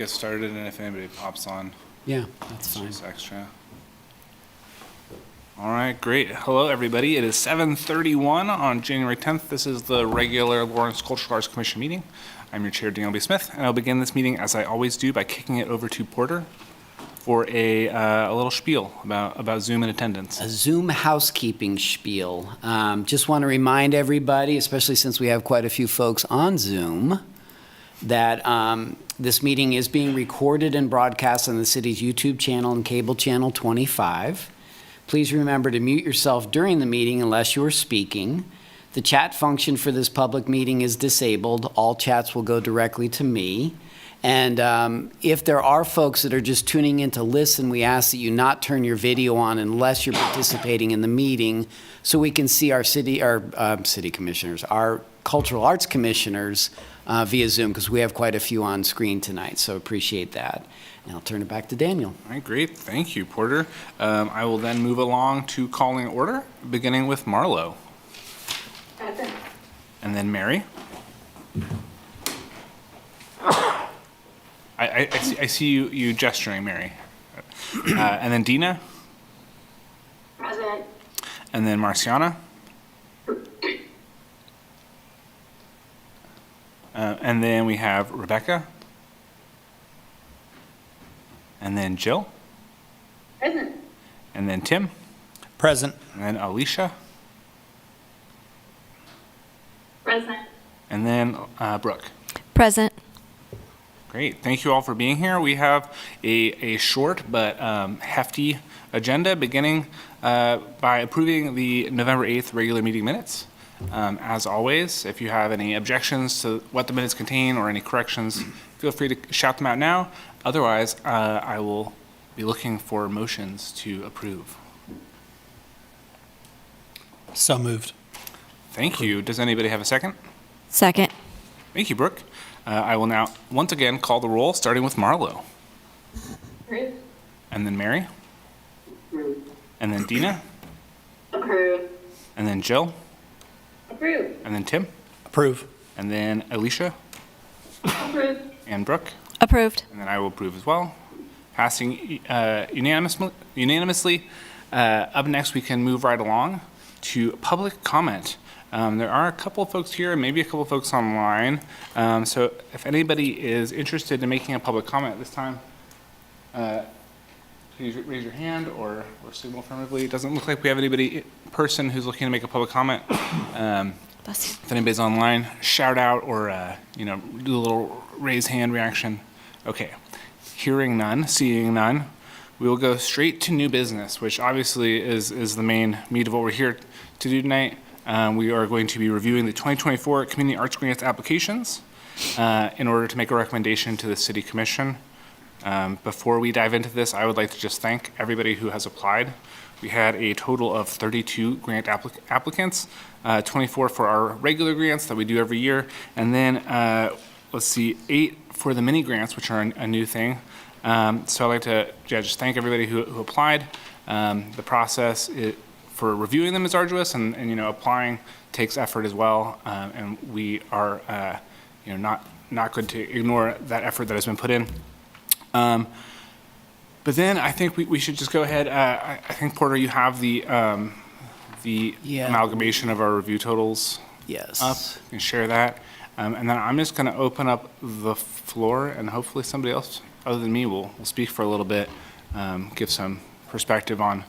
Get started, and if anybody pops on, Yeah, that's it's fine. just extra. All right, great. Hello, everybody. It is 7:31 on January 10th. This is the regular Lawrence Cultural Arts Commission meeting. I'm your chair, Daniel B. Smith, and I'll begin this meeting, as I always do, by kicking it over to Porter for a little spiel about Zoom and attendance. A Zoom housekeeping spiel. Just want to remind everybody, especially since we have quite a few folks on Zoom, that this meeting is being recorded and broadcast on the city's YouTube channel and cable channel 25. Please remember to mute yourself during the meeting unless you are speaking. The chat function for this public meeting is disabled. All chats will go directly to me. And if there are folks that are just tuning in to listen, we ask that you not turn your video on unless you're participating in the meeting, so we can see our city commissioners, our cultural arts commissioners via Zoom, because we have quite a few on screen tonight, so appreciate that. And I'll turn it back to Daniel. All right, great. Thank you, Porter. I will then move along to calling order, beginning with Marlo. Present. And then Mary. I see you gesturing, Mary. And then Dina. Present. And then Marciana. And then we have Rebecca. And then Jill. Present. And then Tim. Present. And then Alicia. Present. And then Brooke. Present. Great. Thank you all for being here. We have a short but hefty agenda, beginning by approving the November 8th regular meeting minutes. As always, if you have any objections to what the minutes contain or any corrections, feel free to shout them out now. Otherwise, I will be looking for motions to approve. So moved. Thank you. Does anybody have a second? Second. Thank you, Brooke. I will now once again call the roll, starting with Marlo. Approved. And then Mary. Approved. And then Dina. Approved. And then Jill. Approved. And then Tim. Approve. And then Alicia. Approved. And Brooke. Approved. And then I will approve as well. Passing unanimously. Up next, we can move right along to public comment. There are a couple of folks here and maybe a couple of folks online. So if anybody is interested in making a public comment at this time, please raise your hand or signal affirmatively. It doesn't look like we have anybody in person who's looking to make a public comment. If anybody's online, shout out or do a little raise hand reaction. Okay, hearing none, seeing none, we will go straight to new business, which obviously is the main meat of what we're here to do tonight. We are going to be reviewing the 2024 Community Arts Grants applications in order to make a recommendation to the City Commission. Before we dive into this, I would like to just thank everybody who has applied. We had a total of 32 grant applicants, 24 for our regular grants that we do every year, and then, 8 for the mini grants, which are a new thing. So I'd like to just thank everybody who applied. The process for reviewing them is arduous, and applying takes effort as well, and we are not good to ignore that effort that has been put in. But then I think we should just go ahead. I think, Porter, you have the amalgamation of our review totals Yes. up. You can share that. And then I'm just going to open up the floor, and hopefully somebody else other than me will speak for a little bit, give some perspective on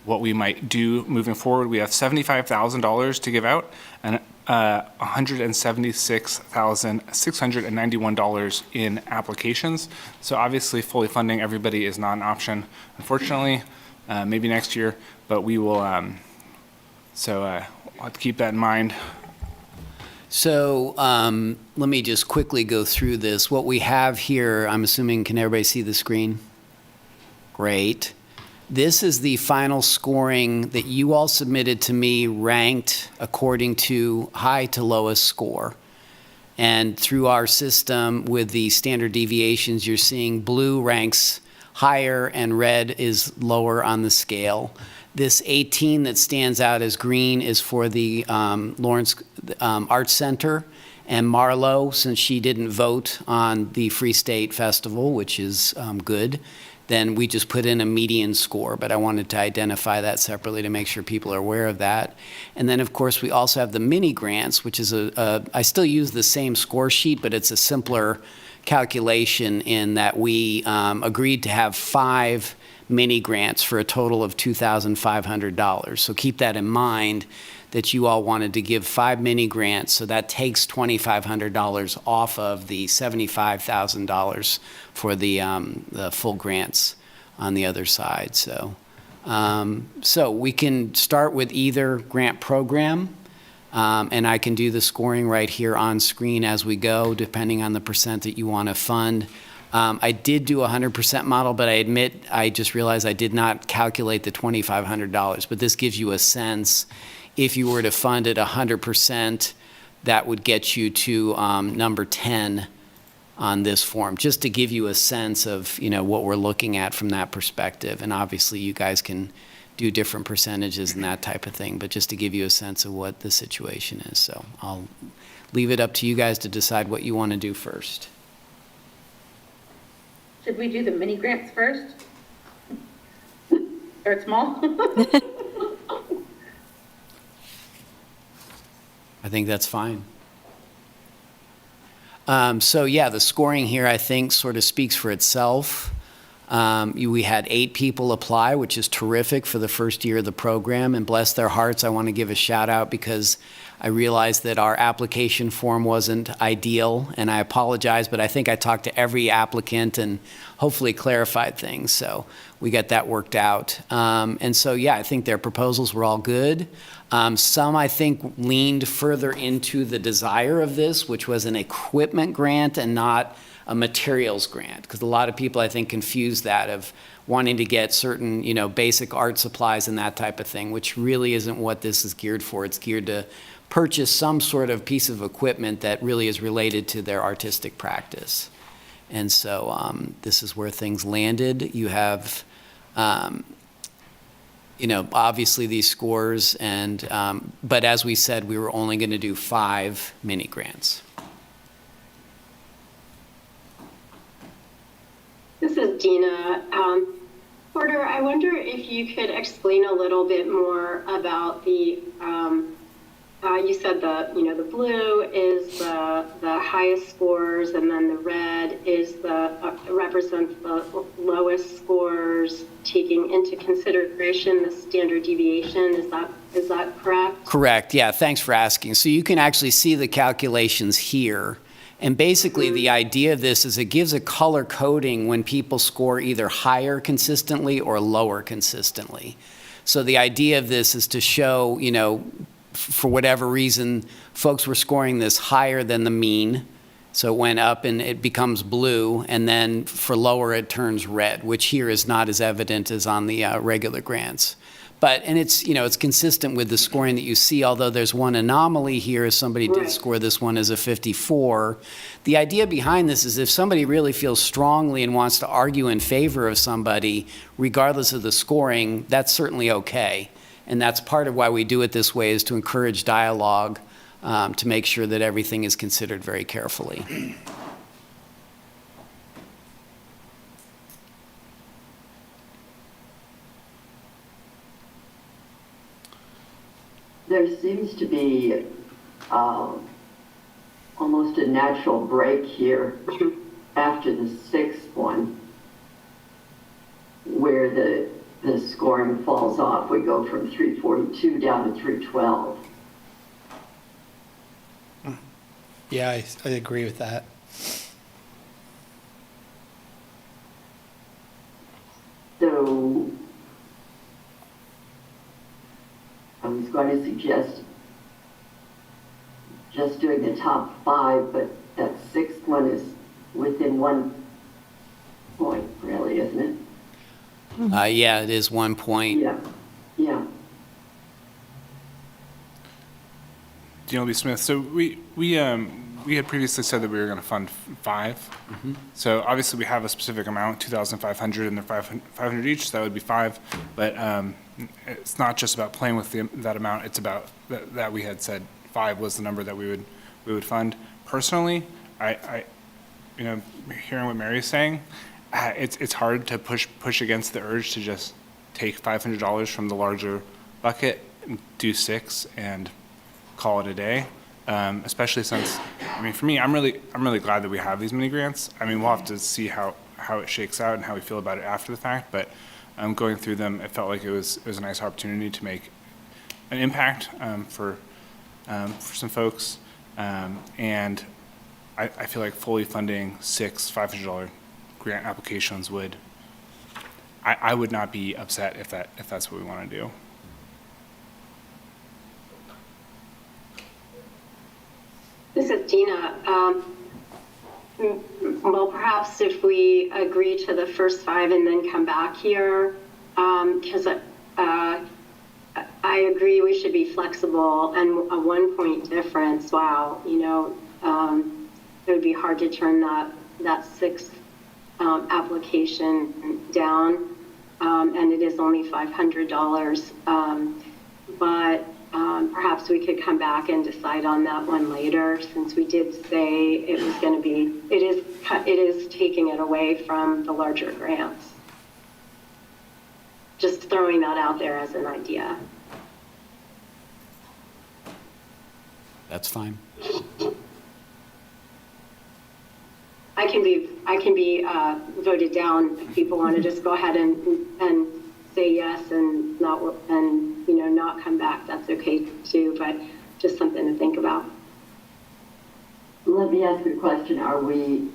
what we might do moving forward. We have $75,000 to give out and $176,691 in applications. So obviously fully funding everybody is not an option, unfortunately. Maybe next year, but we will, we'll have to keep that in mind. So let me just quickly go through this. What we have here, I'm assuming, can everybody see the screen? Great. This is the final scoring that you all submitted to me, ranked according to high to lowest score. And through our system with the standard deviations, you're seeing blue ranks higher and red is lower on the scale. This 18 that stands out as green is for the Lawrence Arts Center, And Marlo, since she didn't vote on the Free State Festival, which is good, then we just put in a median score, but I wanted to identify that separately to make sure people are aware of that. And then, of course, we also have the mini grants, which is I still use the same score sheet, but it's a simpler calculation in that we agreed to have 5 mini grants for a total of $2,500. So keep that in mind, that you all wanted to give 5 mini grants, so that takes $2,500 off of the $75,000 for the full grants on the other side. So, so we can start with either grant program, and I can do the scoring right here on screen as we go, depending on the percent that you want to fund. I did do a 100% model, but I admit I just realized I did not calculate the $2,500. But this gives you a sense. If you were to fund it 100%, that would get you to number 10 on this form, just to give you a sense of, you know, what we're looking at from that perspective. And obviously, you guys can do different percentages and that type of thing, but just to give you a sense of what the situation is. So I'll leave it up to you guys to decide what you want to do first. Should we do the mini grants first? Start small? I think that's fine. So yeah, the scoring here, I think, sort of speaks for itself. We had 8 people apply, which is terrific for the first year of the program, and bless their hearts, I want to give a shout out because I realized that our application form wasn't ideal, and I apologize, but I think I talked to every applicant and hopefully clarified things, so we got that worked out. And so, yeah, I think their proposals were all good. Some, I think, leaned further into the desire of this, which was an equipment grant and not a materials grant, because a lot of people, I think, confuse that of wanting to get certain, you know, basic art supplies and that type of thing, which really isn't what this is geared for. It's geared to purchase some sort of piece of equipment that really is related to their artistic practice. And so this is where things landed. You have, you know, obviously these scores, and but as we said, we were only going to do 5 mini grants. This is Dina. Porter, I wonder if you could explain a little bit more about the, you said the blue is the highest scores, and then the red is represents the lowest scores, taking into consideration the standard deviation. Is that correct? Correct, yeah, thanks for asking. So you can actually see the calculations here. And basically, the idea of this is it gives a color coding when people score either higher consistently or lower consistently. So the idea of this is to show, you know, for whatever reason, folks were scoring this higher than the mean. So it went up and it becomes blue, and then for lower it turns red, which here is not as evident as on the regular grants. But, and it's, you know, it's consistent with the scoring that you see, although there's one anomaly here, as somebody did score this one as a 54. The idea behind this is if somebody really feels strongly and wants to argue in favor of somebody, regardless of the scoring, that's certainly okay. And that's part of why we do it this way, is to encourage dialogue, to make sure that everything is considered very carefully. There seems to be almost a natural break here after the 6th one, where the scoring falls off. We go from 342 down to 312. Yeah, I agree with that. So I was going to suggest just doing the top 5, but that 6th one is within 1 point, really, isn't it? Yeah, it is 1 point. Yeah, yeah. DLB Smith. So we had previously said that we were going to fund 5. Mm-hmm. So obviously we have a specific amount, 2,500, and they're 500 each. So that would be 5. But it's not just about playing with that amount. It's about that we had said 5 was the number that we would we would fund. Personally, I you know, hearing what Mary's saying, it's hard to push against the urge to just take $500 from the larger bucket, do 6, and call it a day. Especially since, I mean, for me, I'm really glad that we have these mini grants. I mean, we'll have to see how it shakes out and how we feel about it after the fact. But going through them, it felt like it was a nice opportunity to make an impact for some folks. And I feel like fully funding 6 $500 grant applications would, I would not be upset if that's what we want to do. This is Dina. Well, perhaps if we agree to the first 5 and then come back here, because I agree we should be flexible, and a 1 point difference, wow, you know, it would be hard to turn that 6th application down, and it is only $500. But perhaps we could come back and decide on that one later, since we did say it was going to be, it is taking it away from the larger grants. Just throwing that out there as an idea. That's fine. I can be voted down if people want to just go ahead and say yes and not, and you know, not come back. That's okay too, but just something to think about. Let me ask you a question. Are we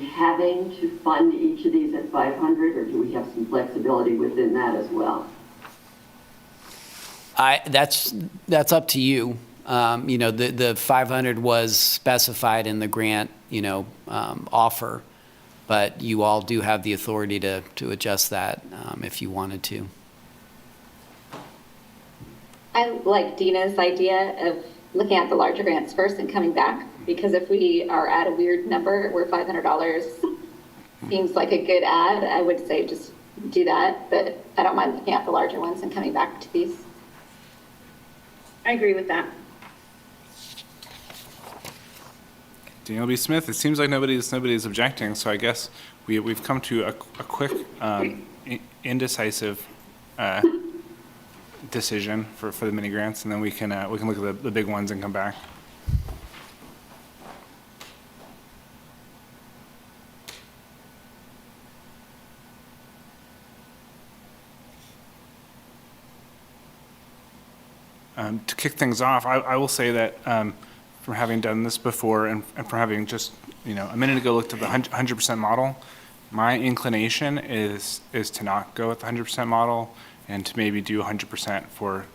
having to fund each of these at 500, or do we have some flexibility within that as well? That's up to you. You know, the 500 was specified in the grant, you know, offer, but you all do have the authority to adjust that if you wanted to. I like Dina's idea of looking at the larger grants first and coming back, because if we are at a weird number where $500 seems like a good add, I would say just do that, but I don't mind looking at the larger ones and coming back to these. I agree with that. Daniel B. Smith, it seems like nobody's objecting, so I guess we've come to a quick, indecisive decision for the mini grants, and then we can look at the big ones and come back. To kick things off, I will say that from having done this before and from having just, you know, a minute ago looked at the 100% model, my inclination is to not go with the 100% model and to maybe do 100% for,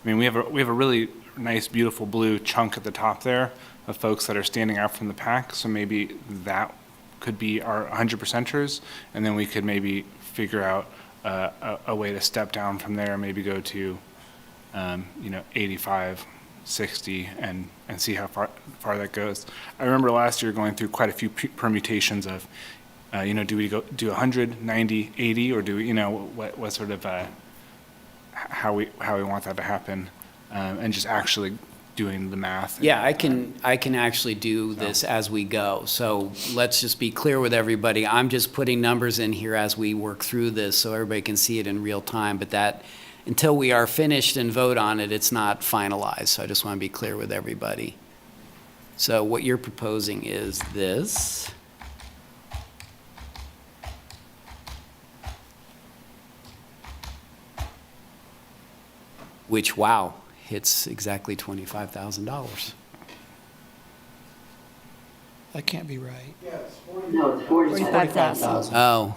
I mean, we have a really nice, beautiful blue chunk at the top there of folks that are standing out from the pack, so maybe that could be our 100%ers, and then we could maybe figure out a way to step down from there, maybe go to, you know, 85, 60, and see how far that goes. I remember last year going through quite a few permutations of, you know, do we do 100, 90, 80, or do we, you know, what sort of how we want that to happen, and just actually doing the math. Yeah, I can actually do this as we go. So let's just be clear with everybody. I'm just putting numbers in here as we work through this so everybody can see it in real time, but that, until we are finished and vote on it, it's not finalized. So I just want to be clear with everybody. So what you're proposing is this. Which, wow, hits exactly $25,000. That can't be right. No, it's 45,000. Oh.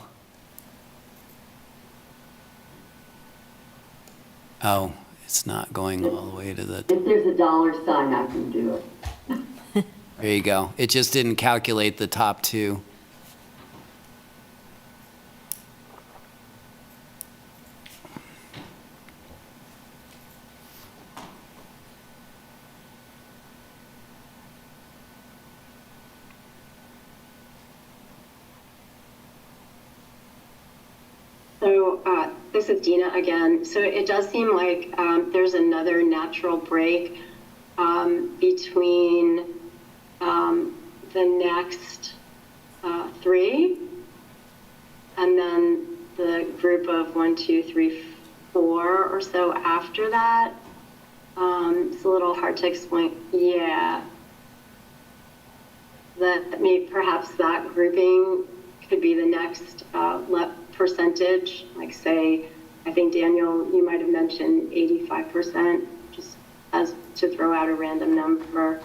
Oh, it's not going all the way to the, If there's a dollar sign, I can do it. there you go. It just didn't calculate the top two. So this is Dina again. So it does seem like there's another natural break between between the next 3, and then the group of 1, 2, 3, 4 or so after that. It's a little hard to explain. Yeah. Perhaps that grouping could be the next percentage. Like, say, I think, Daniel, you might have mentioned 85%, just as to throw out a random number.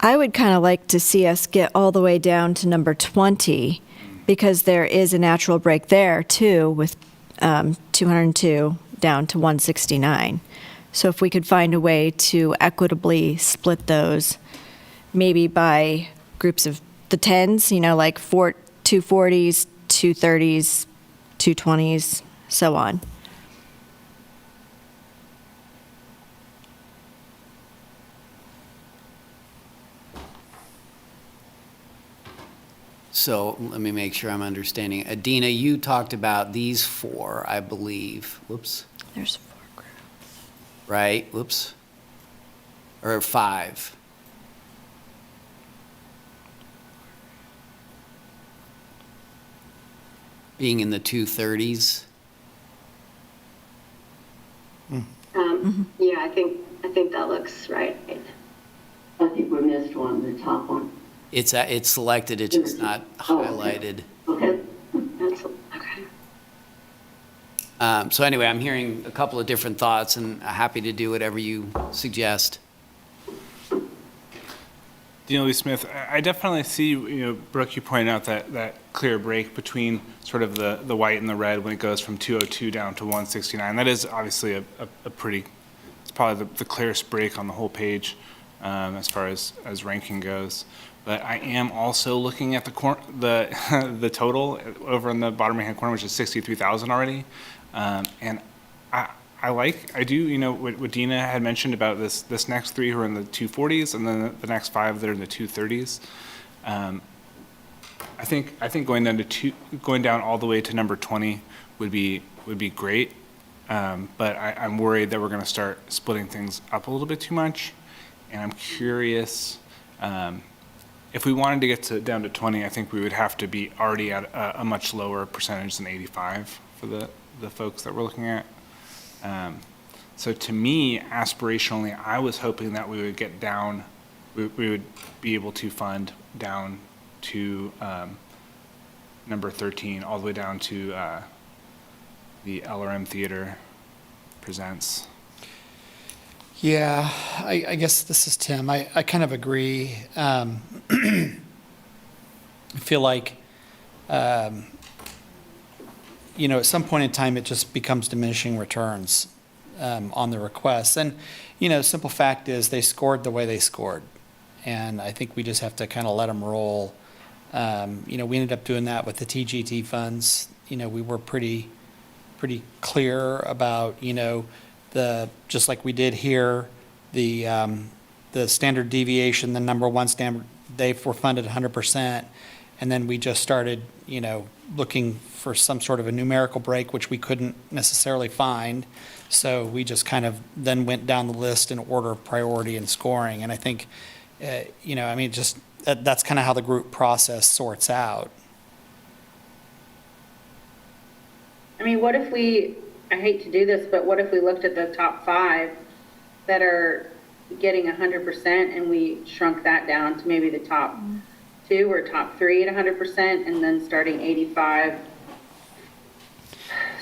I would kind of like to see us get all the way down to number 20, because there is a natural break there too, with 202 down to 169. So if we could find a way to equitably split those, maybe by groups of the 10s, like 240s, 230s, 220s, so on. So let me make sure I'm understanding. Adina, you talked about these 4, I believe. Whoops. There's 4 groups. Right? Whoops. Or 5. Being in the 230s. Yeah, I think that looks right. I think we missed one, the top one. It's selected, it's just not highlighted. Okay. That's okay. So anyway, I'm hearing a couple of different thoughts, and happy to do whatever you suggest. Dean Lee Smith, I definitely see, Brooke, you pointed out that clear break between sort of the white and the red when it goes from 202 down to 169. That is obviously a pretty, it's probably the clearest break on the whole page as far as ranking goes. But I am also looking at the total over in the bottom right-hand corner, which is 63,000 already. And I do, what Dina had mentioned about this next 3 who are in the 240s, and then the next 5 that are in the 230s. I think going down all the way to number 20 would be great. But I'm worried that we're going to start splitting things up a little bit too much, and I'm curious. If we wanted to get down to 20, I think we would have to be already at a much lower percentage than 85 for the folks that we're looking at. So to me, aspirationally, I was hoping that we would get down, we would be able to fund down to number 13, all the way down to the LRM Theater Presents. Yeah, I guess this is Tim. I kind of agree. I feel like, at some point in time, it just becomes diminishing returns on the requests. And, simple fact is they scored the way they scored. And I think we just have to kind of let them roll. We ended up doing that with the TGT funds. We were pretty clear about, just like we did here, the standard deviation, the number one standard, they were funded 100%. And then we just started, looking for some sort of a numerical break, which we couldn't necessarily find. So we just kind of then went down the list in order of priority and scoring. And I think, that's kind of how the group process sorts out. What if I hate to do this, but what if we looked at the top 5 that are getting 100% and we shrunk that down to maybe the top 2 or top 3 at 100%, and then starting 85,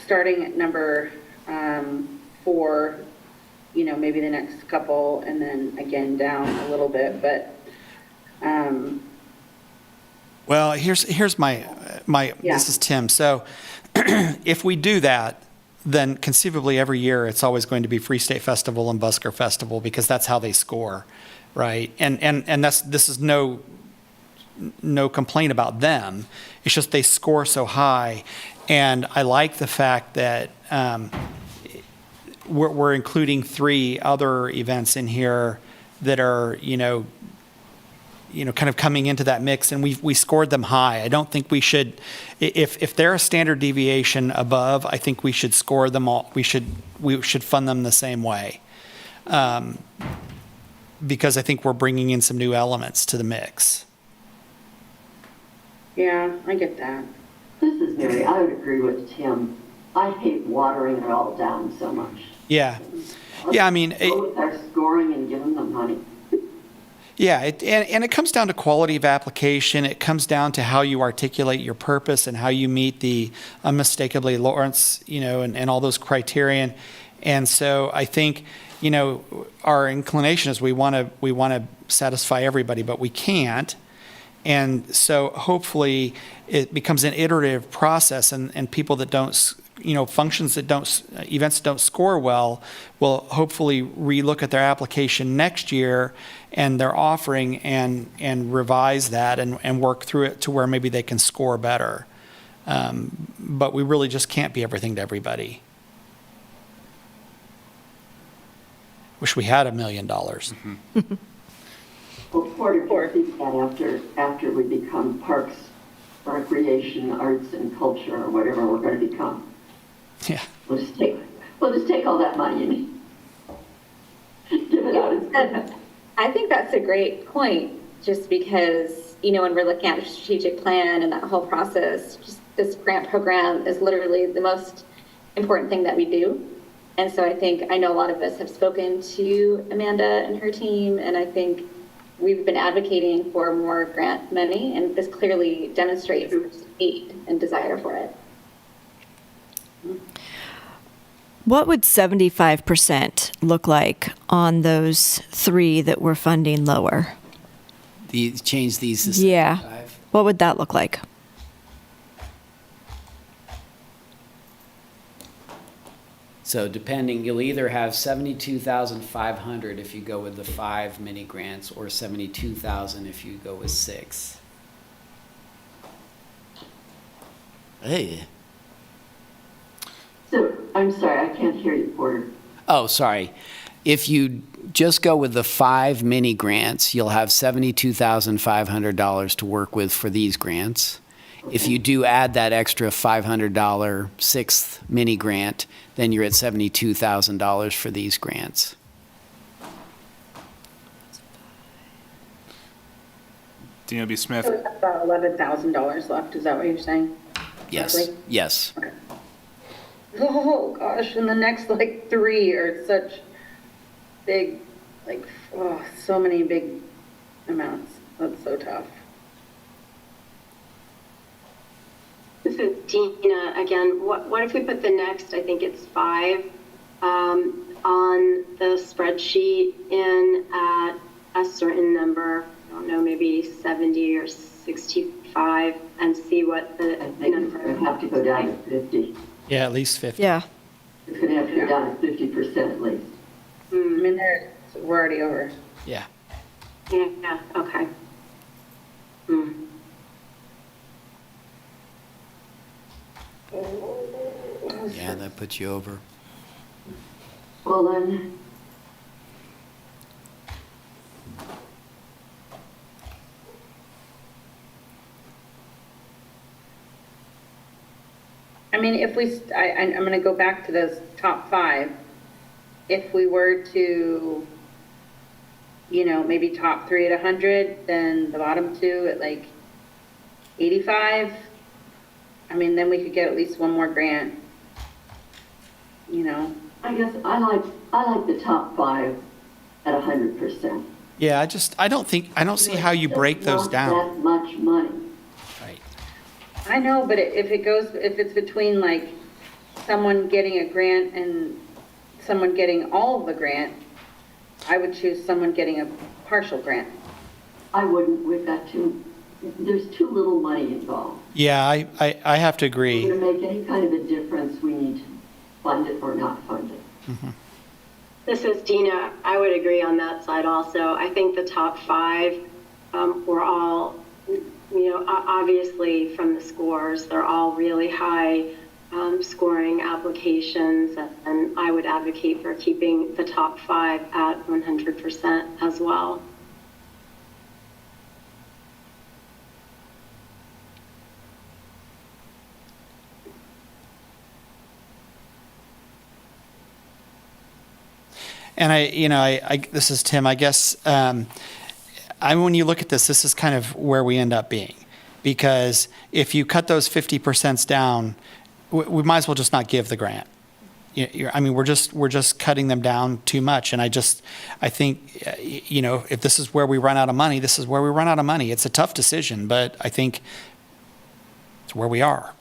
starting at number 4, maybe the next couple, and then again down a little bit, but Well, here's my Yeah. This is Tim. So if we do that, then conceivably every year it's always going to be Free State Festival and Busker Festival, because that's how they score, right? And this is no complaint about them. It's just they score so high, and I like the fact that we're including 3 other events in here that are kind of coming into that mix, and we scored them high. I don't think we should, if they're a standard deviation above, I think we should score them all, we should fund them the same way. Because I think we're bringing in some new elements to the mix. Yeah, I get that. This is Mary. I would agree with Tim. I hate watering it all down so much. Yeah. Yeah, I mean, Go with our scoring and give them the money. yeah, and it comes down to quality of application. It comes down to how you articulate your purpose and how you meet the unmistakably Lawrence, and all those criterion. And so I think, our inclination is we want to satisfy everybody, but we can't. And so hopefully it becomes an iterative process, and people that don't, events that don't score well will hopefully relook at their application next year and their offering and revise that and work through it to where maybe they can score better. But we really just can't be everything to everybody. Wish we had $1 million. Well, Porter can see that after we become parks, recreation, arts, and culture, or whatever we're going to become. Yeah. We'll just take all that money and give it out instead. I think that's a great point, just because, when we're looking at a strategic plan and that whole process, just this grant program is literally the most important thing that we do. And so I know a lot of us have spoken to Amanda and her team, and I think we've been advocating for more grant money, and this clearly demonstrates need and desire for it. What would 75% look like on those 3 that we're funding lower? Change these to Yeah. 75. What would that look like? So depending, you'll either have 72,500 if you go with the 5 mini grants, or 72,000 if you go with 6. Hey. So, I'm sorry, I can't hear you, Porter. Oh, sorry. If you just go with the 5 mini grants, you'll have $72,500 to work with for these grants. If you do add that extra $500 6th mini grant, then you're at $72,000 for these grants. Dina B. Smith. So it's about $11,000 left, is that what you're saying? Yes, Roughly? yes. Okay. Oh, gosh, and the next, 3 are such big, so many big amounts. That's so tough. This is Dina again. What if we put the next, I think it's 5, on the spreadsheet in at a certain number, I don't know, maybe 70 or 65, and see what the I think it's going to have to go down to 50. Yeah, at least 50. Yeah. It's going to have to go down to 50% at least. I mean, we're already over. Yeah. Yeah, okay. Yeah, that puts you over. Well then, I mean, if I'm going to go back to those top 5. If we were to, maybe top 3 at 100, then the bottom 2 at 85, I mean, then we could get at least one more grant, I guess I like the top 5 at 100%. Yeah, I don't see how you break those Not down. that much money. Right. I know, but if it's between someone getting a grant and someone getting all of the grant, I would choose someone getting a partial grant. I wouldn't, there's too little money involved. Yeah, I have to If agree. we're going to make any kind of a difference, we need to fund it or not fund it. This is Dina. I would agree on that side also. I think the top 5 were all, obviously from the scores, they're all really high scoring applications, and I would advocate for keeping the top 5 at 100% as well. And this is Tim, I guess, when you look at this is kind of where we end up being. Because if you cut those 50% down, we might as well just not give the grant. We're just cutting them down too much. And I think, if this is where we run out of money, this is where we run out of money. It's a tough decision, but I think it's where we are.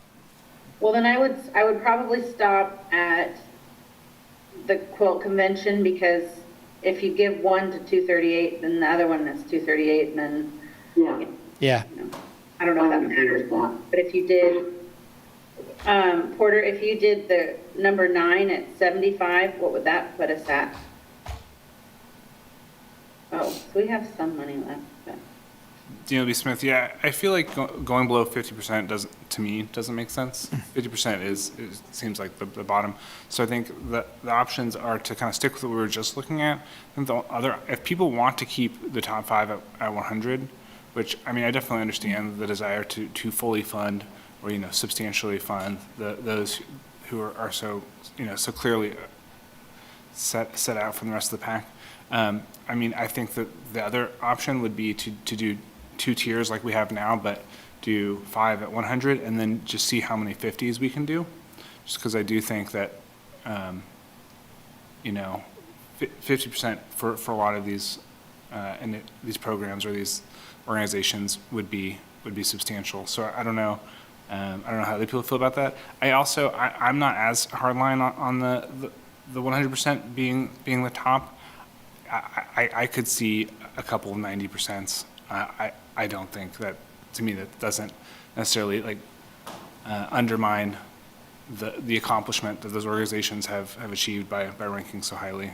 Well, then I would probably stop at the quilt convention, because if you give one to 238, then the other one that's 238, and then, Yeah. I don't know if that matters. But if you did, Porter, if you did the number 9 at 75, what would that put us at? Oh, so we have some money left. But. DLB Smith, yeah, I feel like going below 50% doesn't make sense. 50% seems like the bottom. So I think the options are to kind of stick with what we were just looking at. And if people want to keep the top 5 at 100, which, I definitely understand the desire to fully fund or, substantially fund those who are so, so clearly set out from the rest of the pack. I think that the other option would be to do 2 tiers like we have now, but do 5 at 100 and then just see how many 50s we can do. Just because I do think that, 50% for a lot of these, these programs or these organizations would be substantial. So I don't know. I don't know how other people feel about that. I'm not as hardline on the 100% being the top. I could see a couple of 90%. I don't think that, to me, that doesn't necessarily undermine the accomplishment that those organizations have achieved by ranking so highly.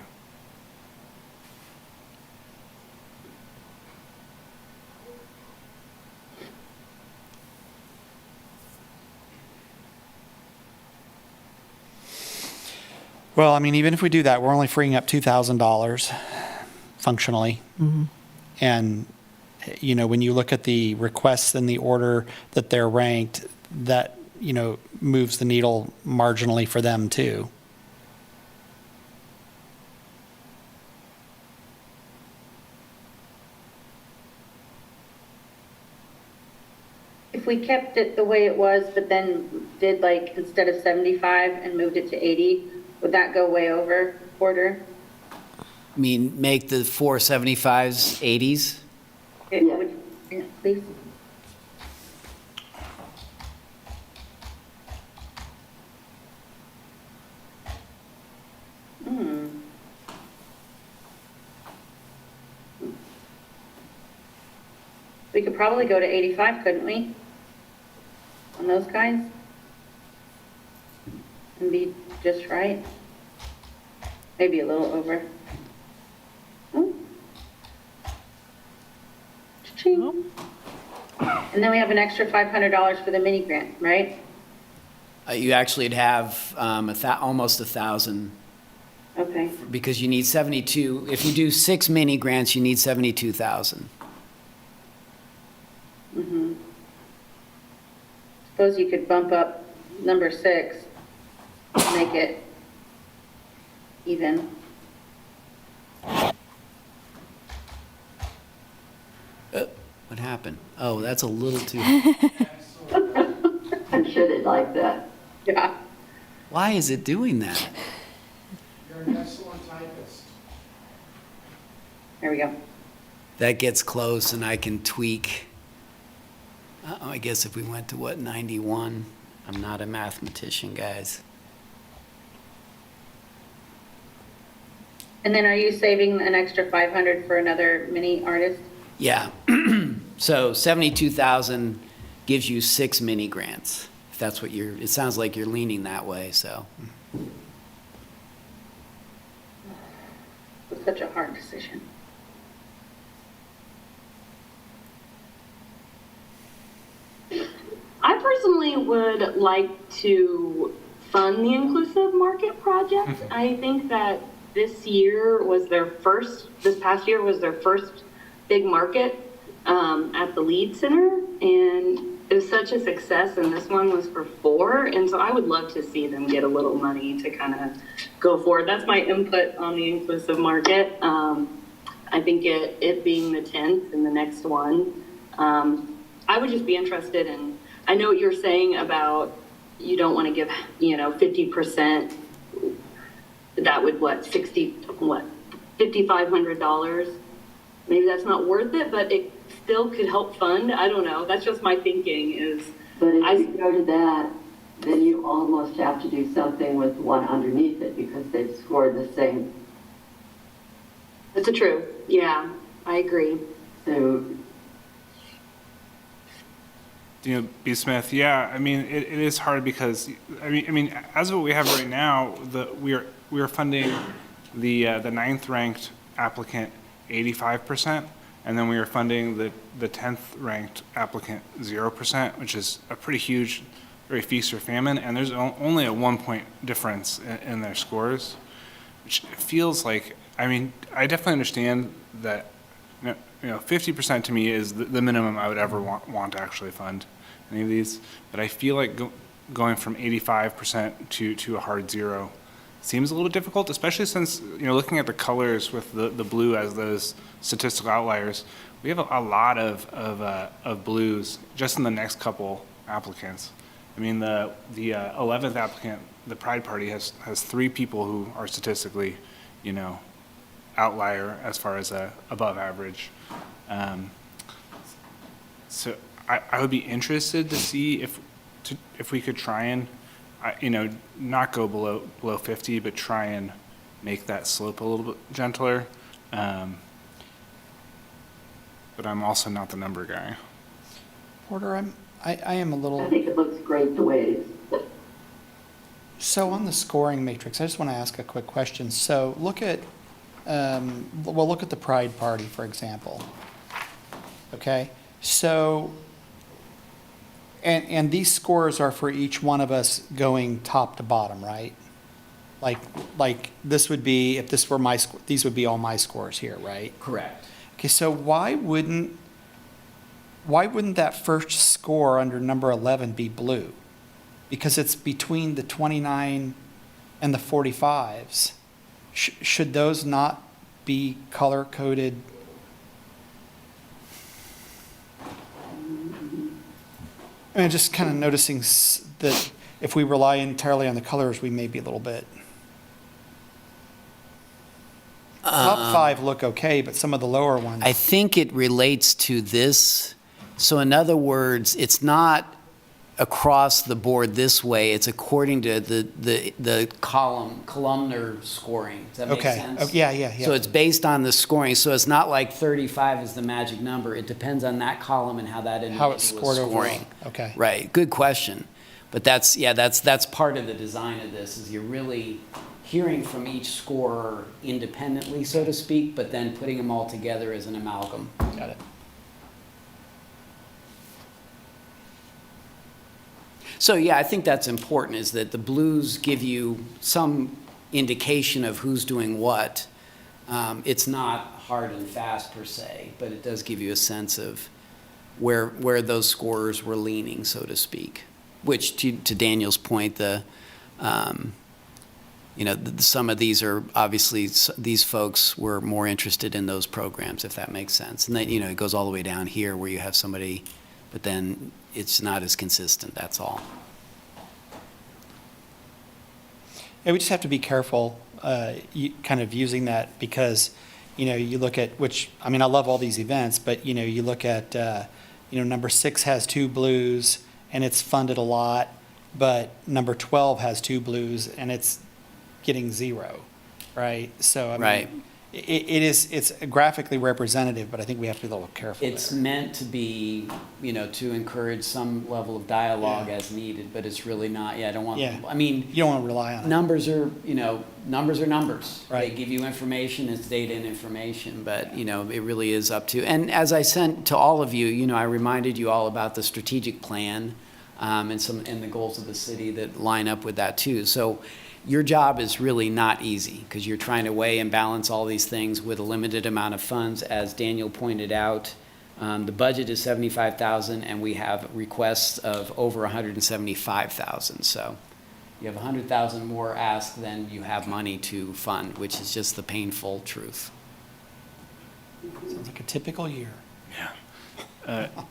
Well, even if we do that, we're only freeing up $2,000 functionally. Mm-hmm. And, when you look at the requests in the order that they're ranked, that, moves the needle marginally for them too. If we kept it the way it was, but then did instead of 75 and moved it to 80, would that go way over, Porter? Make the 475s 80s? Please. We could probably go to 85, couldn't we? On those guys? And be just right? Maybe a little over. Oh. Cha-ching. And then we have an extra $500 for the mini grant, right? You actually would have almost 1,000. Okay. Because you need 72. If you do 6 mini grants, you need 72,000. Mm-hmm. Suppose you could bump up number 6, make it even. What happened? Oh, that's a little too. I'm sure they'd like that. Yeah. Why is it doing that? You're an excellent typist. There we go. That gets close and I can tweak. I guess if we went to 91? I'm not a mathematician, guys. And then are you saving an extra 500 for another mini artist? Yeah. So 72,000 gives you 6 mini grants. If that's what it sounds like you're leaning that way, so. It's such a hard decision. I personally would like to fund the Inclusive Market Project. I think that this past year was their first big market at the Lead Center, and it was such a success, and this one was for 4, and so I would love to see them get a little money to kind of go forward. That's my input on the inclusive market. I think it being the 10th and the next one, I would just be interested in, I know what you're saying about you don't want to give, 50%, that would, $5,500? Maybe that's not worth it, but it still could help fund. I don't know. That's just my thinking is. But if you go to that, then you almost have to do something with one underneath it because they've scored the same. That's true. Yeah, I agree. So, B. Smith, yeah, I mean, it is hard because, I mean, as of what we have right now, we are funding the 9th ranked applicant 85%, and then we are funding the 10th ranked applicant 0%, which is a pretty huge, very feast or famine, and there's only a 1-point difference in their scores, which feels like, I mean, I definitely understand that, 50% to me is the minimum I would ever want to actually fund any of these, but I feel like going from 85% to a hard 0 seems a little difficult, especially since, looking at the colors with the blue as those statistical outliers, we have a lot of blues just in the next couple applicants. I mean, the 11th applicant, the Pride Party, has 3 people who are statistically, outlier as far as above average. So I would be interested to see if we could try and, not go below 50, but try and make that slope a little bit gentler. But I'm also not the number guy. Porter, I am a little. I think it looks great the way it is. So on the scoring matrix, I just want to ask a quick question. So look at the Pride Party, for example. Okay, so, and these scores are for each one of us going top to bottom, right? Like this would be, if this were my score, these would be all my scores here, right? Correct. Okay, so why wouldn't that first score under number 11 be blue? Because it's between the 29 and the 45s. Should those not be color-coded? I mean, just kind of noticing that if we rely entirely on the colors, we may be a little bit. Top 5 look okay, but some of the lower ones. I think it relates to this. So in other words, it's not across the board this way. It's according to the columnar scoring. Does that make sense? Okay. Yeah. So it's based on the scoring. So it's not like 35 is the magic number. It depends on that column and how that individual How it's scored is overall. scoring. Okay. Right. Good question. But that's part of the design of this, is you're really hearing from each scorer independently, so to speak, but then putting them all together as an amalgam. Got it. So yeah, I think that's important, is that the blues give you some indication of who's doing what. It's not hard and fast per se, but it does give you a sense of where those scorers were leaning, so to speak. Which, to Daniel's point, some of these are obviously, these folks were more interested in those programs, if that makes sense. And then, it goes all the way down here where you have somebody, but then it's not as consistent, that's all. Yeah, we just have to be careful kind of using that because, you look at I love all these events, but, you look at, number 6 has 2 blues and it's funded a lot, but number 12 has 2 blues and it's getting 0, right? So, Right. It's graphically representative, but I think we have to be a little careful It's there. meant to be, to encourage some level of dialogue Yeah. as needed, but it's really not, I don't want, Yeah. I mean, You don't want to rely on it. numbers are numbers. Right. They give you information, it's data and information, but, it really is up to, and as I sent to all of you, I reminded you all about the strategic plan, and the goals of the city that line up with that too. So your job is really not easy because you're trying to weigh and balance all these things with a limited amount of funds. As Daniel pointed out, The budget is 75,000, and we have requests of over 175,000. So you have 100,000 more asked than you have money to fund, which is just the painful truth. Sounds like a typical year.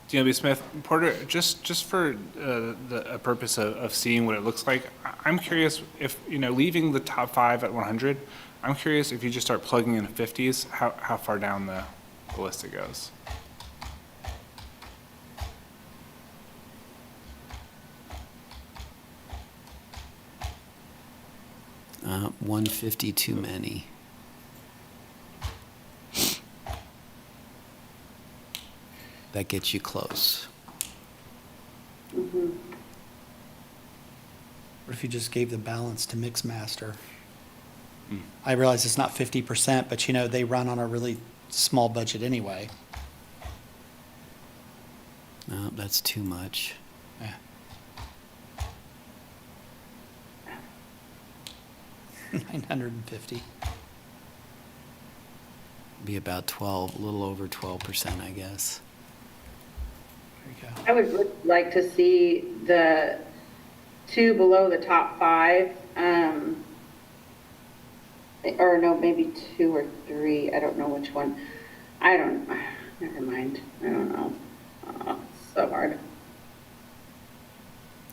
DLB Smith, Porter, just for the purpose of seeing what it looks like, I'm curious if, leaving the top 5 at 100, I'm curious if you just start plugging in 50s, how far down the list it goes. Uh, 150 too many. That gets you close. What if you just gave the balance to Mixmaster? I realize it's not 50%, but they run on a really small budget anyway. No, that's too much. Yeah. 950. Be about 12, a little over 12%, I guess. There you go. I would like to see the 2 below the top 5, or no, maybe 2 or 3, I don't know which one. Never mind, I don't know. It's so hard.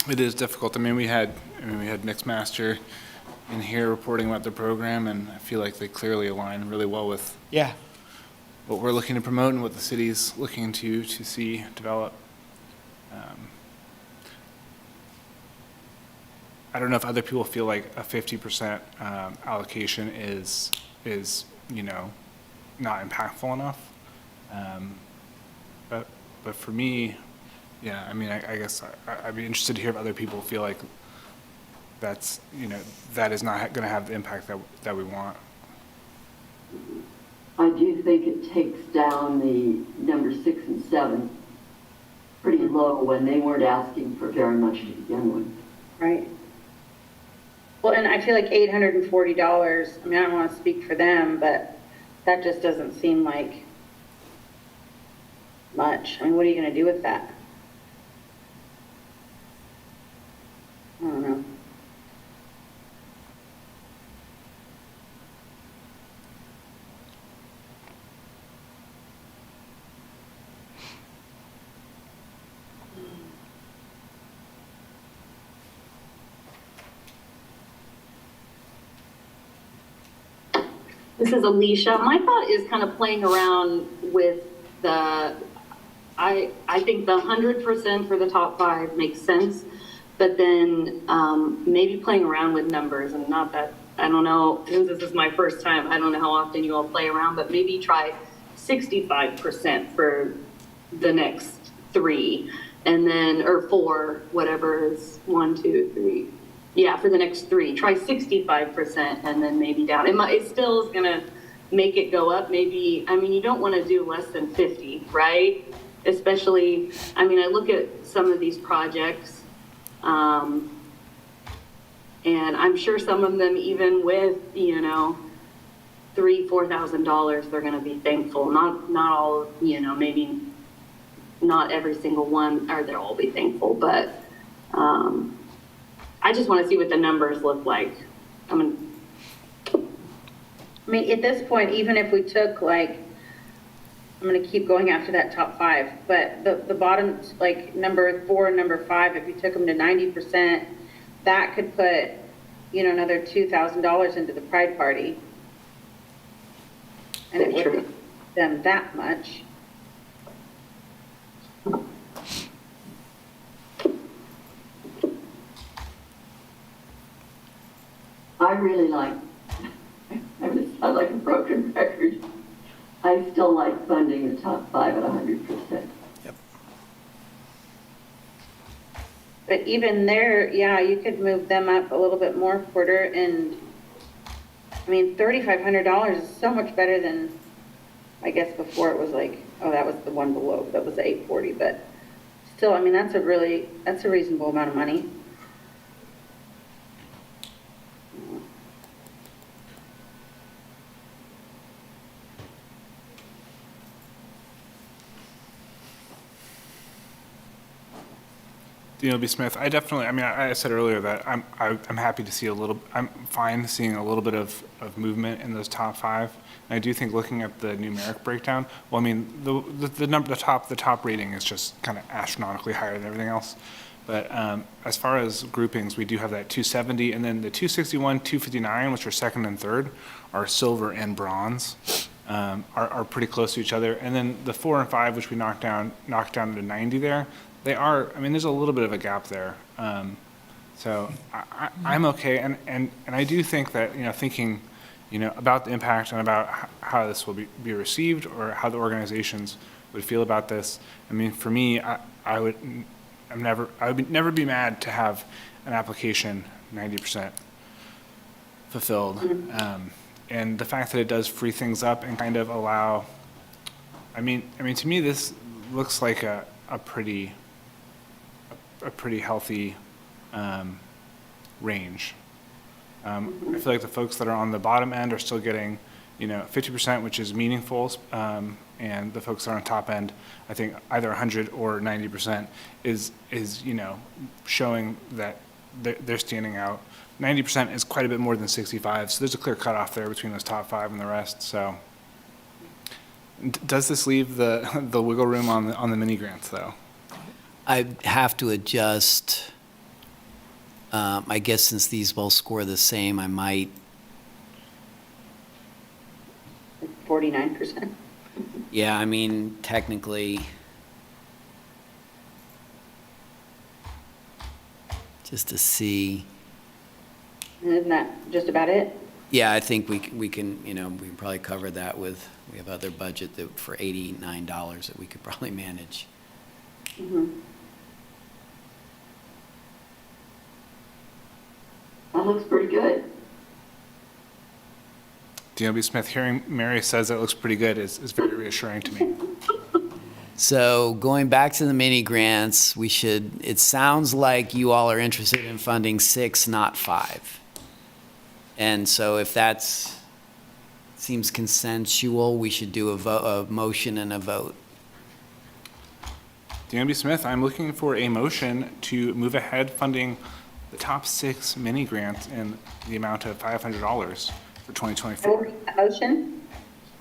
It is difficult. We had Mixmaster in here reporting about the program, and I feel like they clearly align really well with Yeah. what we're looking to promote and what the city's looking to see develop. I don't know if other people feel like a 50% allocation is not impactful enough. But for me, yeah, I guess I'd be interested to hear if other people feel like that is not going to have the impact that we want. I do think it takes down the number 6 and 7 pretty low when they weren't asking for very much to begin with. Right. Well, and I feel like $840, I don't want to speak for them, but that just doesn't seem like much. What are you going to do with that? I don't know. This is Alicia. My thought is kind of playing around with I think the 100% for the top 5 makes sense, but then maybe playing around with numbers, and not that, I don't know, since this is my first time, I don't know how often you all play around, but maybe try 65% for the next 3, and then, or 4, whatever is 1, 2, 3. Yeah, for the next 3, try 65% and then maybe down. It still is gonna make it go up. Maybe, you don't want to do less than 50, right? Especially, I look at some of these projects, and I'm sure some of them, even with $3,000-$4,000, they're gonna be thankful. Not all, maybe not every single one, or they'll all be thankful, but I just want to see what the numbers look like. At this point, even if we took I'm going to keep going after that top 5, but the bottom, number 4 and number 5, if you took them to 90%, that could put, another $2,000 into the Pride Party. And it wouldn't cost them that much. I really like, I would sound like a broken record. I still like funding the top 5 at 100%. Yep. But even there, yeah, you could move them up a little bit more, Porter, and $3,500 is so much better than, I guess before it was that was the one below, that was the 840, but still, that's a reasonable amount of money. DLB Smith, I definitely, I mean, I said earlier that I'm happy to see I'm fine seeing a little bit of movement in those top 5. And I do think looking at the numeric breakdown, well, I mean, the top rating is just kind of astronomically higher than everything else. But as far as groupings, we do have that 270, and then the 261, 259, which are second and third, are silver and bronze, are pretty close to each other. And then the 4 and 5, which we knocked down to 90 there, they are, I mean, there's a little bit of a gap there. So I'm okay, and I do think that, thinking, about the impact and about how this will be received, or how the organizations would feel about this. I mean, for me, I would never be mad to have an application 90% fulfilled. And the fact that it does free things up and kind of allow, I mean, to me, this looks like a pretty healthy range. I feel like the folks that are on the bottom end are still getting, 50%, which is meaningful, and the folks that are on top end, I think either 100 or 90% is showing that they're standing out. 90% is quite a bit more than 65, so there's a clear cutoff there between those top 5 and the rest. So, does this leave the wiggle room on the mini grants though? I have to adjust. I guess since these both score the same, I might. 49%. Yeah, I mean, technically, just to see. Isn't that just about it? Yeah, I think we can, we can probably cover that with, we have other budget that for $89 that we could probably manage. That looks pretty good. DLB Smith, hearing Mary says that looks pretty good is very reassuring to me. So going back to the mini grants, it sounds like you all are interested in funding 6, not 5. And so if seems consensual, we should do a motion and a vote. DLB Smith, I'm looking for a motion to move ahead funding the top 6 mini grants in the amount of $500 for 2024. Motion?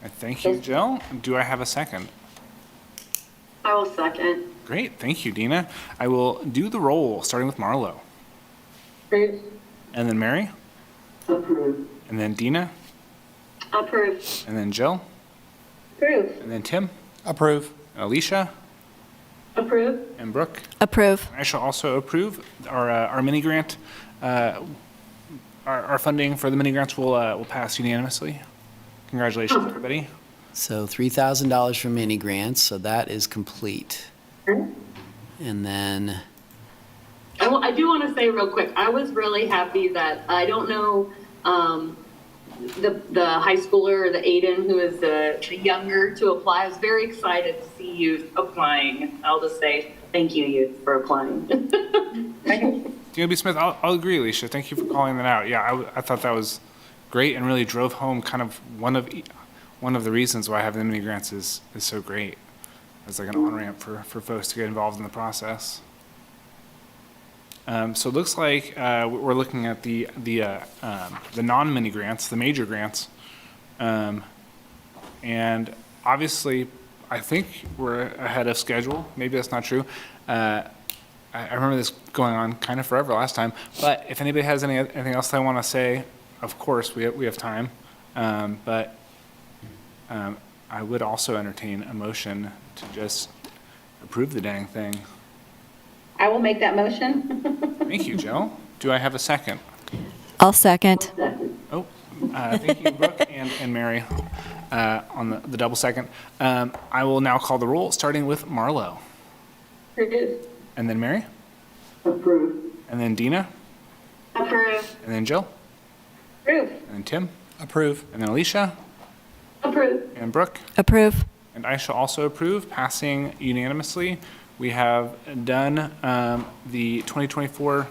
Thank you, Jill. Do I have a second? I will second. Great, thank you, Dina. I will do the roll, starting with Marlo. Approve. And then Mary. Approved. And then Dina. Approve. And then Jill. Approve. And then Tim. Approve. And Alicia. Approve. And Brooke. Approve. I shall also approve our mini grant. Our funding for the mini grants will pass unanimously. Congratulations, everybody. So $3,000 for mini grants, so that is complete. And then, I do want to say real quick, I was really happy that, I don't know, the high schooler or the Aiden who is the younger to apply. I was very excited to see youth applying. I'll just say thank you, youth, for applying. DLB Smith, I'll agree, Alicia. Thank you for calling that out. Yeah, I thought that was great and really drove home kind of one of the reasons why having the mini grants is so great. It's like an on-ramp for folks to get involved in the process. So it looks like we're looking at the non-mini grants, the major grants. And obviously, I think we're ahead of schedule. Maybe that's not true. I remember this going on kind of forever last time. But if anybody has anything else they want to say, of course, we have time. But I would also entertain a motion to just approve the dang thing. I will make that motion. Thank you, Jill. Do I have a second? I'll second. Second. Oh, thank you, Brooke and Mary, on the double second. I will now call the roll, starting with Marlo. Approve. And then Mary. Approved. And then Dina. Approve. And then Jill. Approve. And then Tim. Approve. And then Alicia. Approve. And Brooke. Approve. And I shall also approve, passing unanimously. We have done the 2024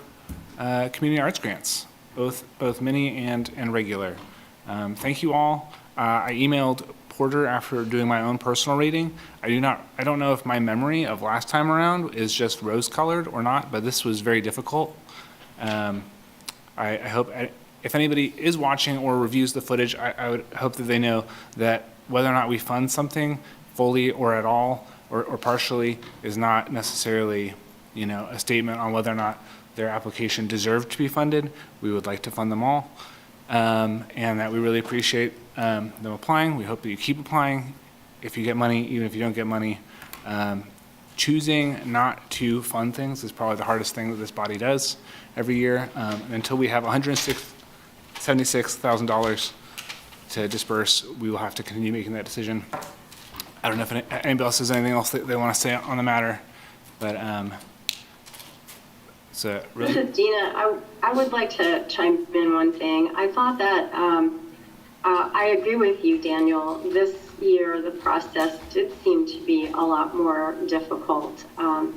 community arts grants, both mini and regular. Thank you all. I emailed Porter after doing my own personal reading. I don't know if my memory of last time around is just rose-colored or not, but this was very difficult. I hope, if anybody is watching or reviews the footage, I would hope that they know that whether or not we fund something fully or at all, or partially, is not necessarily, a statement on whether or not their application deserved to be funded. We would like to fund them all, and that we really appreciate them applying. We hope that you keep applying. If you get money, even if you don't get money, choosing not to fund things is probably the hardest thing that this body does every year. Until we have $176,000 to disperse, we will have to continue making that decision. I don't know if anybody else has anything else that they want to say on the matter, but so really. This is Dina. I would like to chime in one thing. I thought that I agree with you, Daniel. This year, the process did seem to be a lot more difficult. And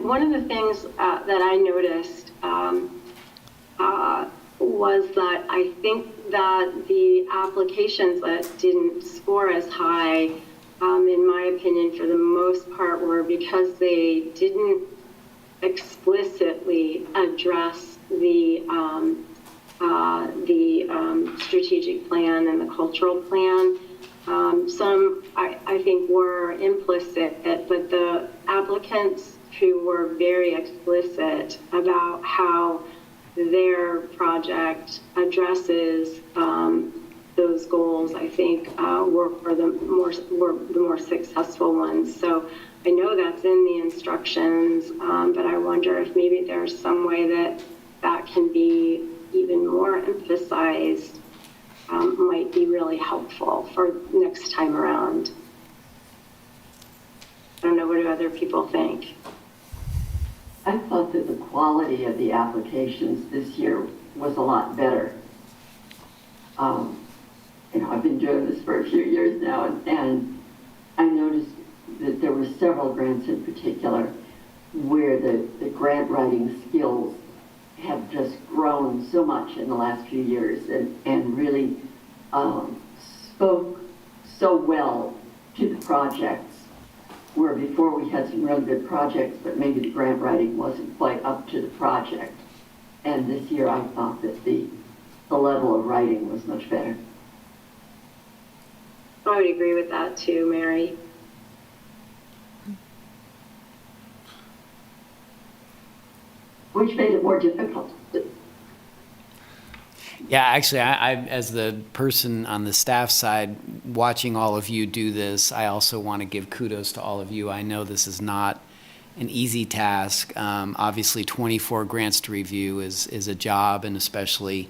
one of the things that I noticed was that I think that the applications that didn't score as high, in my opinion, for the most part, were because they didn't explicitly address the strategic plan and the cultural plan. Some, I think, were implicit, but the applicants who were very explicit about how their project addresses those goals, I think, were the more successful ones. So I know that's in the instructions, but I wonder if maybe there's some way that can be even more emphasized. Might be really helpful for next time around. I don't know, what do other people think? I thought that the quality of the applications this year was a lot better. I've been doing this for a few years now, and I noticed that there were several grants in particular where the grant writing skills have just grown so much in the last few years, and really spoke so well to the projects, where before we had some really good projects, but maybe the grant writing wasn't quite up to the project. And this year I thought that the level of writing was much better. I would agree with that too, Mary. Which made it more difficult. Yeah, actually, I as the person on the staff side watching all of you do this, I also want to give kudos to all of you. I know this is not an easy task. Obviously, 24 grants to review is a job, and especially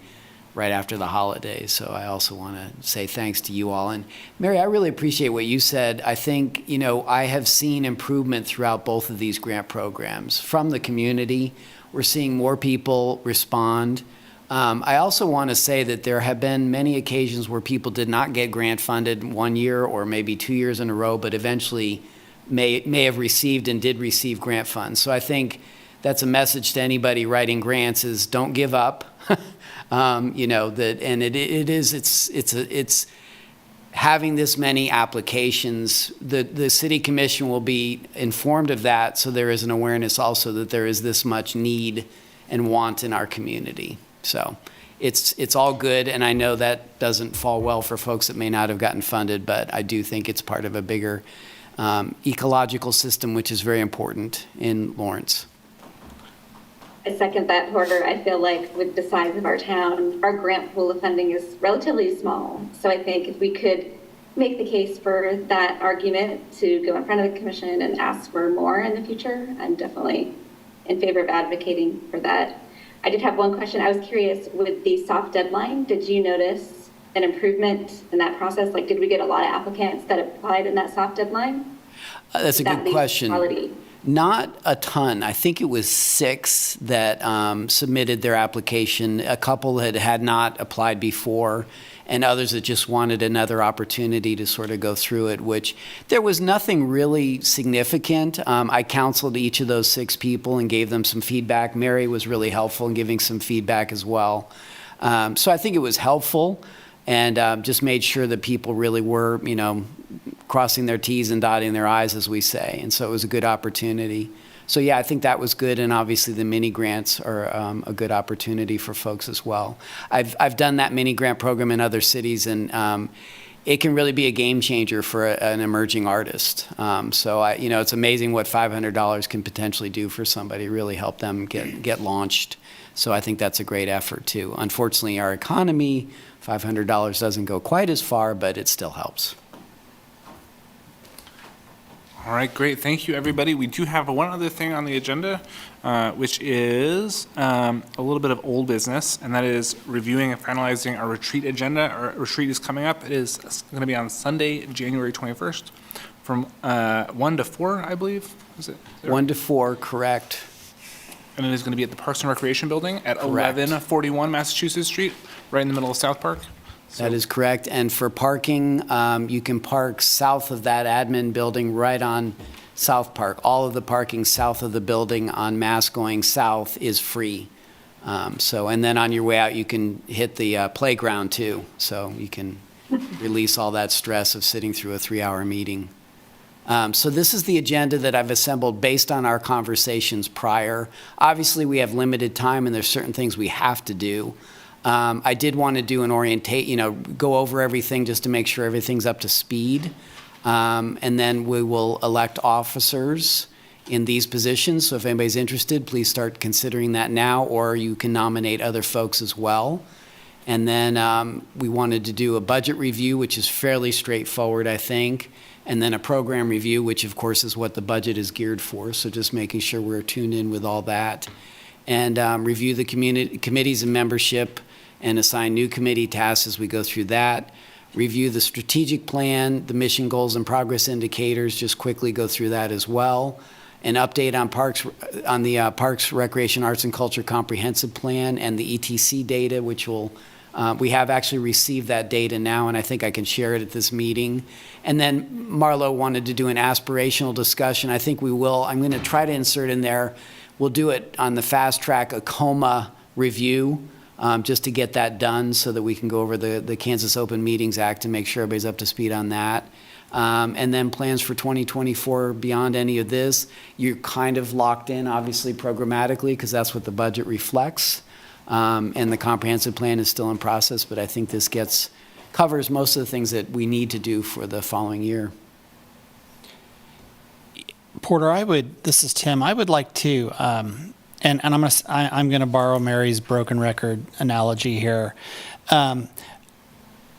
right after the holidays. So I also want to say thanks to you all. And Mary, I really appreciate what you said. I think, I have seen improvement throughout both of these grant programs from the community. We're seeing more people respond. I also want to say that there have been many occasions where people did not get grant funded one year or maybe 2 years in a row, but eventually may have received and did receive grant funds. So I think that's a message to anybody writing grants is don't give up. It's having this many applications. The city commission will be informed of that, so there is an awareness also that there is this much need and want in our community. So it's all good, and I know that doesn't fall well for folks that may not have gotten funded, but I do think it's part of a bigger ecological system, which is very important in Lawrence. I second that, Porter. I feel like with the size of our town, our grant pool of funding is relatively small. So I think if we could make the case for that argument to go in front of the commission and ask for more in the future, I'm definitely in favor of advocating for that. I did have one question. I was curious, with the soft deadline, did you notice an improvement in that process? Like, did we get a lot of applicants that applied in that soft deadline? That's a good question. Quality? Not a ton. I think it was 6 that submitted their application. A couple had not applied before, and others that just wanted another opportunity to sort of go through it, which there was nothing really significant. I counseled each of those 6 people and gave them some feedback. Mary was really helpful in giving some feedback as well. So I think it was helpful. and just made sure that people really were, crossing their T's and dotting their I's, as we say. And so it was a good opportunity. So yeah, I think that was good, and obviously the mini grants are a good opportunity for folks as well. I've done that mini grant program in other cities, and it can really be a game changer for an emerging artist. So it's amazing what $500 can potentially do for somebody, really help them get launched. So I think that's a great effort too. Unfortunately, our economy, $500 doesn't go quite as far, but it still helps. All right, great. Thank you, everybody. We do have one other thing on the agenda, which is a little bit of old business, and that is reviewing and finalizing our retreat agenda. Our retreat is coming up. It is going to be on Sunday, January 21st, from 1 to 4, I believe. Is it? 1 to 4, correct. And it is going to be at the Parks and Recreation Building at Correct. 1141 Massachusetts Street, right in the middle of South Park. That is correct. And for parking, you can park south of that admin building right on South Park. All of the parking south of the building on Mass going south is free. And then on your way out, you can hit the playground too. So you can release all that stress of sitting through a 3-hour meeting. So this is the agenda that I've assembled based on our conversations prior. Obviously, we have limited time and there's certain things we have to do. I did want to do an go over everything just to make sure everything's up to speed. And then we will elect officers in these positions. So if anybody's interested, please start considering that now, or you can nominate other folks as well. And then we wanted to do a budget review, which is fairly straightforward, I think. And then a program review, which of course is what the budget is geared for. So just making sure we're tuned in with all that. And review the committees and membership and assign new committee tasks as we go through that. Review the strategic plan, the mission goals and progress indicators, just quickly go through that as well. An update on the Parks, Recreation, Arts and Culture Comprehensive Plan and the ETC data, which we have actually received that data now, and I think I can share it at this meeting. And then Marlo wanted to do an aspirational discussion. I think we will. I'm going to try to insert in there. We'll do it on the fast track, a COMA review, just to get that done so that we can go over the Kansas Open Meetings Act and make sure everybody's up to speed on that. And then plans for 2024 beyond any of this. You're kind of locked in, obviously, programmatically, because that's what the budget reflects. And the comprehensive plan is still in process, but I think this covers most of the things that we need to do for the following year. Porter, this is Tim, I would like to, and I'm gonna borrow Mary's broken record analogy here.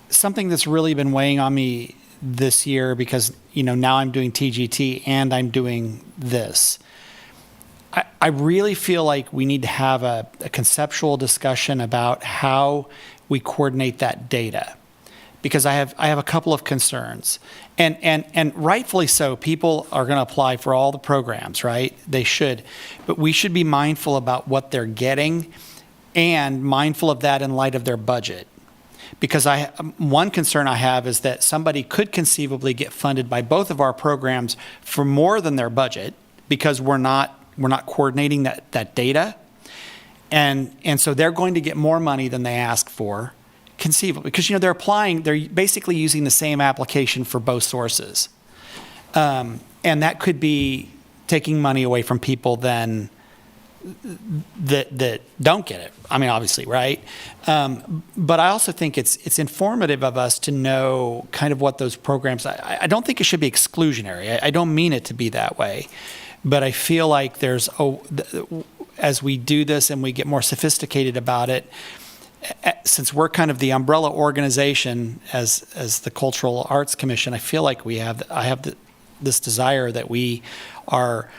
Something that's really been weighing on me this year, because now I'm doing TGT and I'm doing this. I really feel like we need to have a conceptual discussion about how we coordinate that data, because I have a couple of concerns, and rightfully so. People are going to apply for all the programs, right? They should, but we should be mindful about what they're getting, and mindful of that in light of their budget. Because one concern I have is that somebody could conceivably get funded by both of our programs for more than their budget, because we're not coordinating that data. And so they're going to get more money than they ask for, conceivably, because they're basically using the same application for both sources. And that could be taking money away from people then that don't get it. I mean, obviously, right? But I also think it's informative of us to know kind of what those programs, I don't think it should be exclusionary. I don't mean it to be that way. But I feel like as we do this and we get more sophisticated about it, since we're kind of the umbrella organization as the Cultural Arts Commission, I feel like I have this desire that we are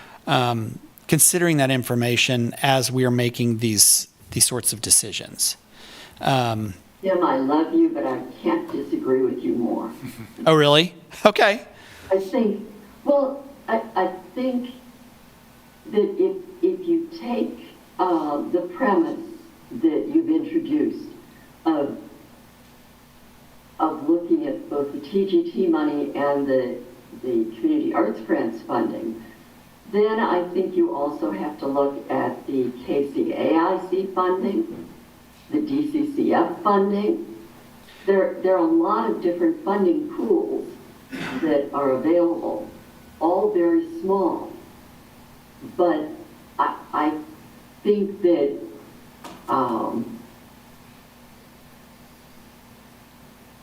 considering that information as we are making these sorts of decisions. Tim, I love you, but I can't disagree with you more. Oh, really? Okay. I think that if you take the premise that you've introduced of looking at both the TGT money and the community arts grants funding, then I think you also have to look at the KCAIC funding, the DCCF funding, there are a lot of different funding pools that are available, all very small. But I think that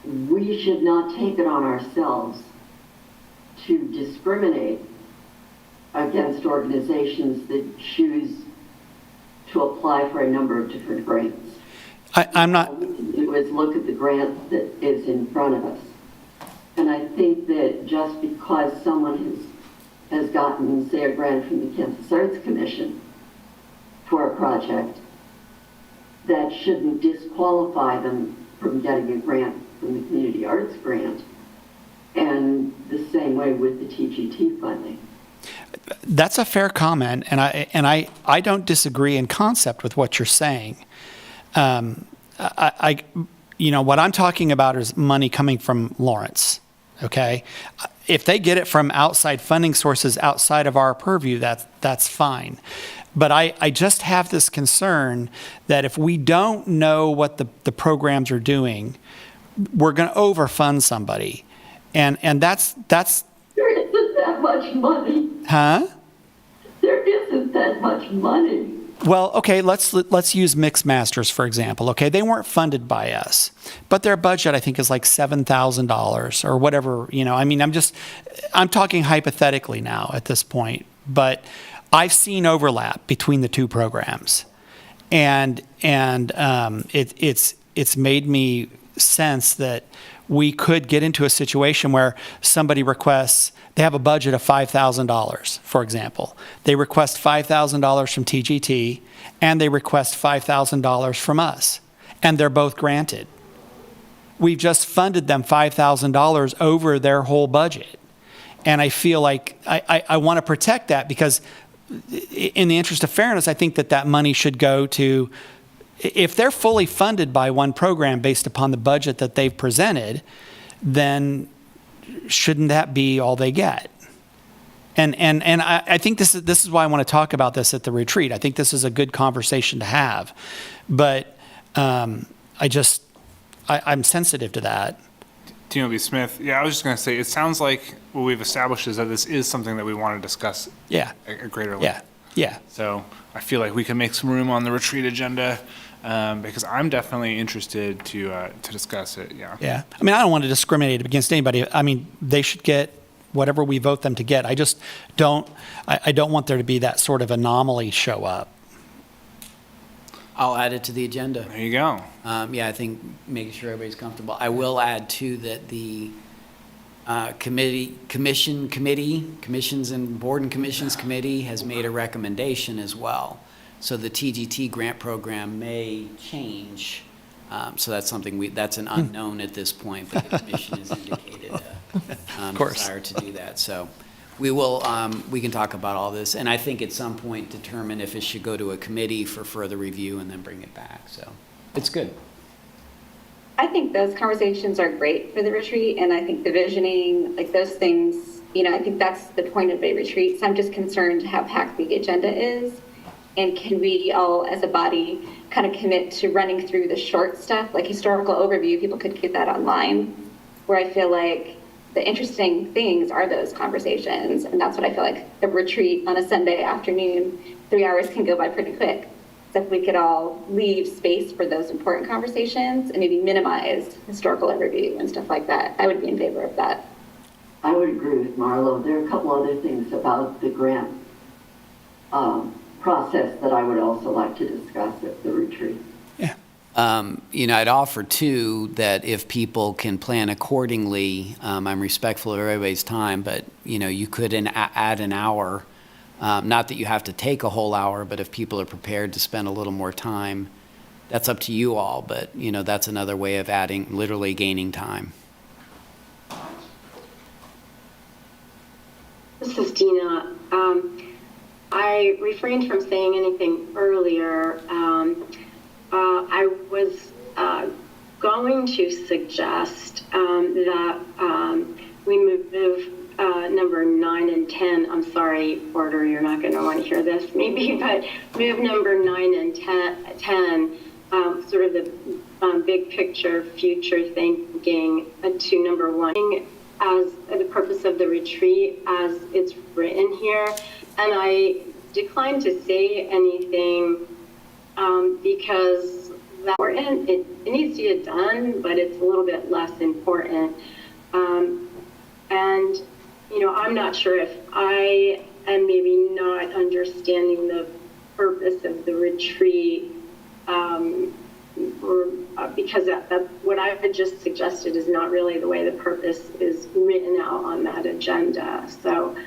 we should not take it on ourselves to discriminate against organizations that choose to apply for a number of different grants. I'm not, All we can do is look at the grant that is in front of us. And I think that just because someone has gotten, say, a grant from the Kansas Arts Commission for a project, that shouldn't disqualify them from getting a grant from the Community Arts Grant. And the same way with the TGT funding. that's a fair comment, and I don't disagree in concept with what you're saying. What I'm talking about is money coming from Lawrence, okay? If they get it from outside funding sources outside of our purview, that's fine. But I just have this concern that if we don't know what the programs are doing, we're going to overfund somebody. And that's There isn't that much money. huh? There isn't that much money. Well, okay, let's use Mixed Masters, for example. Okay, they weren't funded by us, but their budget, I think, is like $7,000 or whatever, I mean, I'm talking hypothetically now at this point, but I've seen overlap between the two programs, and it's made me sense that we could get into a situation where somebody requests, they have a budget of $5,000, for example. They request $5,000 from TGT, and they request $5,000 from us, and they're both granted. We've just funded them $5,000 over their whole budget. And I feel like I want to protect that, because in the interest of fairness, I think that money should go to, if they're fully funded by one program based upon the budget that they've presented, then shouldn't that be all they get? And I think this is why I want to talk about this at the retreat. I think this is a good conversation to have, but I'm sensitive to that. Timo B. Smith, yeah, I was just going to say, it sounds like what we've established is that this is something that we want to discuss at greater length. Yeah. So I feel like we can make some room on the retreat agenda, because I'm definitely interested to discuss it, Yeah. I mean, I don't want to discriminate against anybody. I mean, they should get whatever we vote them to get. I just don't want there to be that sort of anomaly show up. I'll add it to the agenda. There you go. I think making sure everybody's comfortable. I will add too that the Commissions and Board and Commissions Committee has made a recommendation as well. So the TGT grant program may change. So that's something that's an unknown at this point, but the commission has indicated a desire to do that. So we will, we can talk about all this, and I think at some point determine if it should go to a committee for further review and then bring it back. So it's good. I think those conversations are great for the retreat, and I think the visioning, like those things, I think that's the point of a retreat. So I'm just concerned how packed the agenda is, and can we all as a body kind of commit to running through the short stuff, like historical overview, people could get that online, where I feel like the interesting things are those conversations, and that's what I feel like the retreat on a Sunday afternoon, 3 hours can go by pretty quick. So if we could all leave space for those important conversations and maybe minimize historical overview and stuff like that, I would be in favor of that. I would agree with Marlo. There are a couple other things about the grant process that I would also like to discuss at the retreat. Yeah. I'd offer too that if people can plan accordingly, I'm respectful of everybody's time, but you could add an hour. Not that you have to take a whole hour, but if people are prepared to spend a little more time, that's up to you all. But that's another way of literally gaining time. This is Dina. I refrained from saying anything earlier. I was going to suggest that we move number 9 and 10. I'm sorry, Porter, you're not going to want to hear this maybe, but move number 9 and 10, sort of the big picture, future thinking to number one, as the purpose of the retreat as it's written here. And I declined to say anything because that it needs to get done, but it's a little bit less important. And, you know, I'm not sure if I am maybe not understanding the purpose of the retreat, because what I had just suggested is not really the way the purpose is written out on that agenda. So,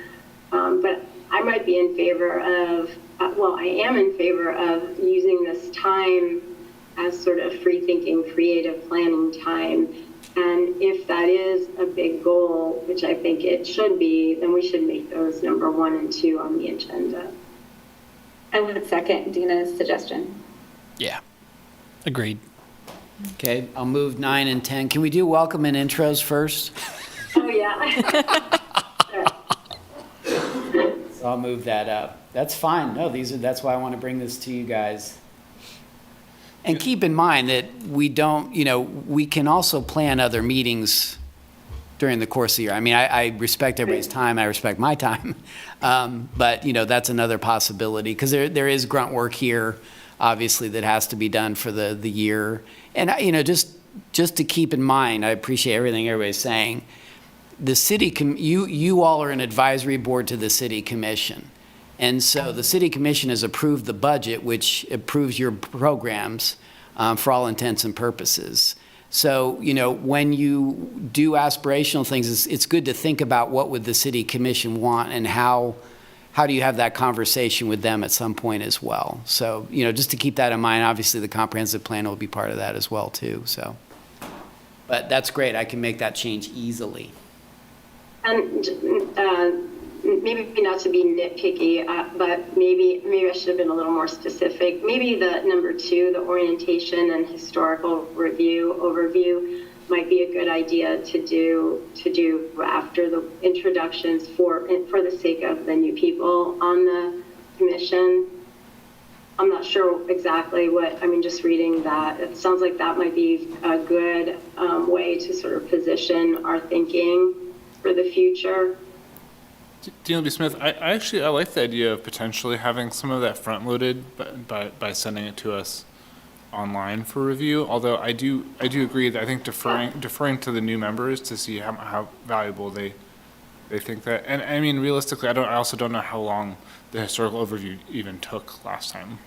but I might be in favor of, I am in favor of using this time as sort of free thinking, creative planning time. And if that is a big goal, which I think it should be, then we should make those number 1 and 2 on the agenda. I would second Dina's suggestion. Yeah, agreed. Okay, I'll move 9 and 10. Can we do welcome and intros first? Oh, yeah. So I'll move that up. That's fine. No, that's why I want to bring this to you guys. And keep in mind that we don't, we can also plan other meetings during the course of the year. I mean, I respect everybody's time. I respect my time. But, that's another possibility because there is grunt work here, obviously, that has to be done for the year. And, just to keep in mind, I appreciate everything everybody's saying. The city, you all are an advisory board to the city commission. And so the city commission has approved the budget, which approves your programs for all intents and purposes. So, when you do aspirational things, it's good to think about what would the city commission want and how do you have that conversation with them at some point as well. So, just to keep that in mind, obviously the comprehensive plan will be part of that as well too. So, but that's great. I can make that change easily. And maybe not to be nitpicky, but maybe I should have been a little more specific. Maybe the number 2, the orientation and historical overview might be a good idea to do after the introductions for the sake of the new people on the commission. I'm not sure exactly just reading that, it sounds like that might be a good way to sort of position our thinking for the future. Daniel B. Smith, I like the idea of potentially having some of that front loaded by sending it to us online for review. Although I do agree that I think deferring to the new members to see how valuable they think that. And I mean, realistically, I also don't know how long the historical overview even took last time.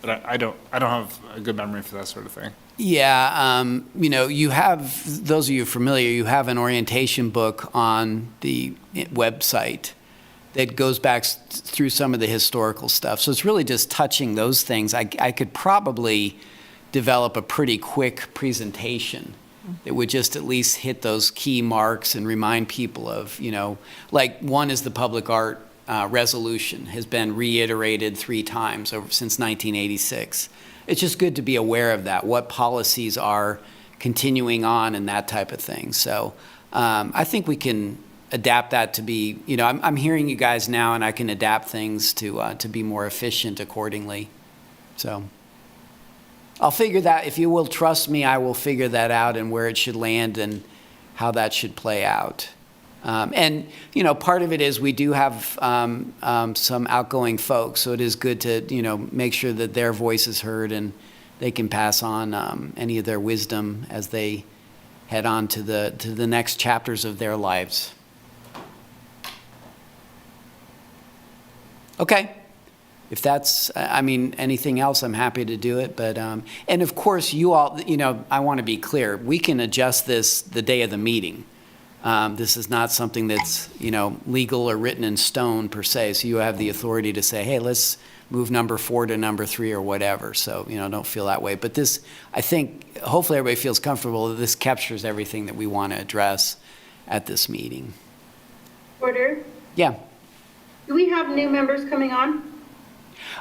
But I don't have a good memory for that sort of thing. Yeah, you have, those of you familiar, you have an orientation book on the website that goes back through some of the historical stuff. So it's really just touching those things. I could probably develop a pretty quick presentation that would just at least hit those key marks and remind people of, like one is the public art resolution has been reiterated 3 times since 1986. It's just good to be aware of that, what policies are continuing on and that type of thing. So I think we can adapt that to be, I'm hearing you guys now and I can adapt things to be more efficient accordingly. So I'll figure that, if you will trust me, I will figure that out and where it should land and how that should play out. And, part of it is we do have some outgoing folks, so it is good to, make sure that their voice is heard and they can pass on any of their wisdom as they head on to the next chapters of their lives. Okay. If that's, anything else, I'm happy to do it. But, and of course, you all, I want to be clear, we can adjust this the day of the meeting. This is not something that's, legal or written in stone per se. So you have the authority to say, hey, let's move number 4 to number 3 or whatever. So, don't feel that way. But this, I think, hopefully everybody feels comfortable that this captures everything that we want to address at this meeting. Porter, Yeah. do we have new members coming on?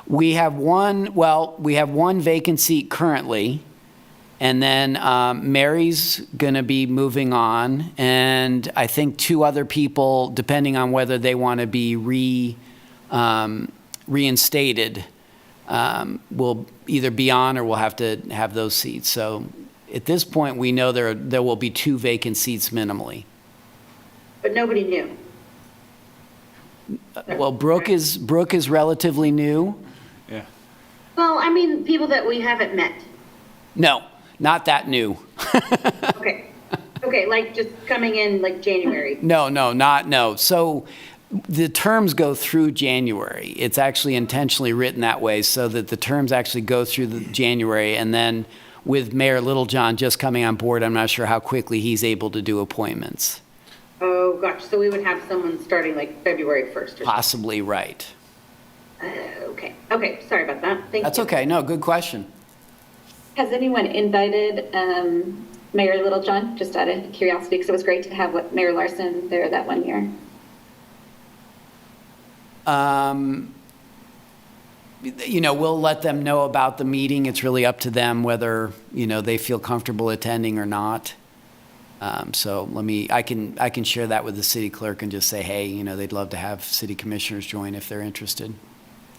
We have one vacant seat currently. And then Mary's going to be moving on, and I think 2 other people, depending on whether they want to be reinstated, will either be on or we'll have to have those seats. So at this point, we know there will be 2 vacant seats minimally. But nobody knew. Well, Brooke is relatively new. Yeah. Well, I mean, people that we haven't met. No, not that new. Okay. Okay, like just coming in like January. No. So the terms go through January. It's actually intentionally written that way so that the terms actually go through the January. And then with Mayor Littlejohn just coming on board, I'm not sure how quickly he's able to do appointments. Oh, gosh, so we would have someone starting like February 1st or something. Possibly right. Okay, sorry about that. Thank you. That's okay. No, good question. Has anyone invited Mayor Littlejohn, just out of curiosity, because it was great to have Mayor Larson there that one year? We'll let them know about the meeting. It's really up to them whether, they feel comfortable attending or not. So I can share that with the city clerk and just say, hey, they'd love to have city commissioners join if they're interested.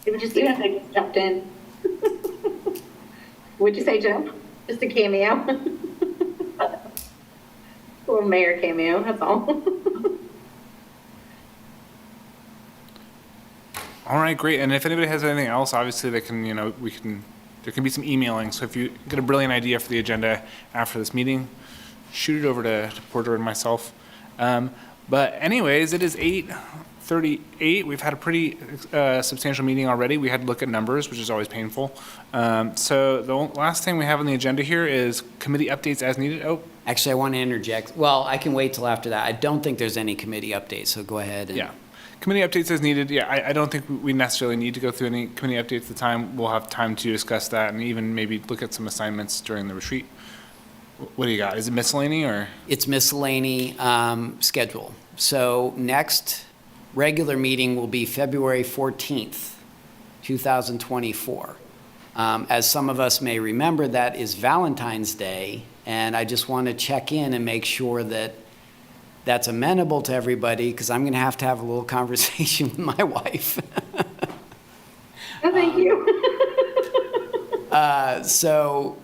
It would just Even if they just jumped in. Would you say, Joe? just a cameo. Little mayor cameo, that's all. All right, great. And if anybody has anything else, obviously they can, there can be some emailing. So if you get a brilliant idea for the agenda after this meeting, shoot it over to Porter and myself. But anyways, it is 8:38. We've had a pretty substantial meeting already. We had to look at numbers, which is always painful. So the last thing we have on the agenda here is committee updates as needed. Oh, Actually, I want to interject. Well, I can wait till after that. I don't think there's any committee updates, so go ahead. yeah. Committee updates as needed. Yeah, I don't think we necessarily need to go through any committee updates at the time. We'll have time to discuss that and even maybe look at some assignments during the retreat. What do you got? Is it miscellany or? It's miscellany schedule. So next regular meeting will be February 14th, 2024. As some of us may remember, that is Valentine's Day, and I just want to check in and make sure that that's amenable to everybody, because I'm going to have a little conversation with my wife. Oh, thank you. So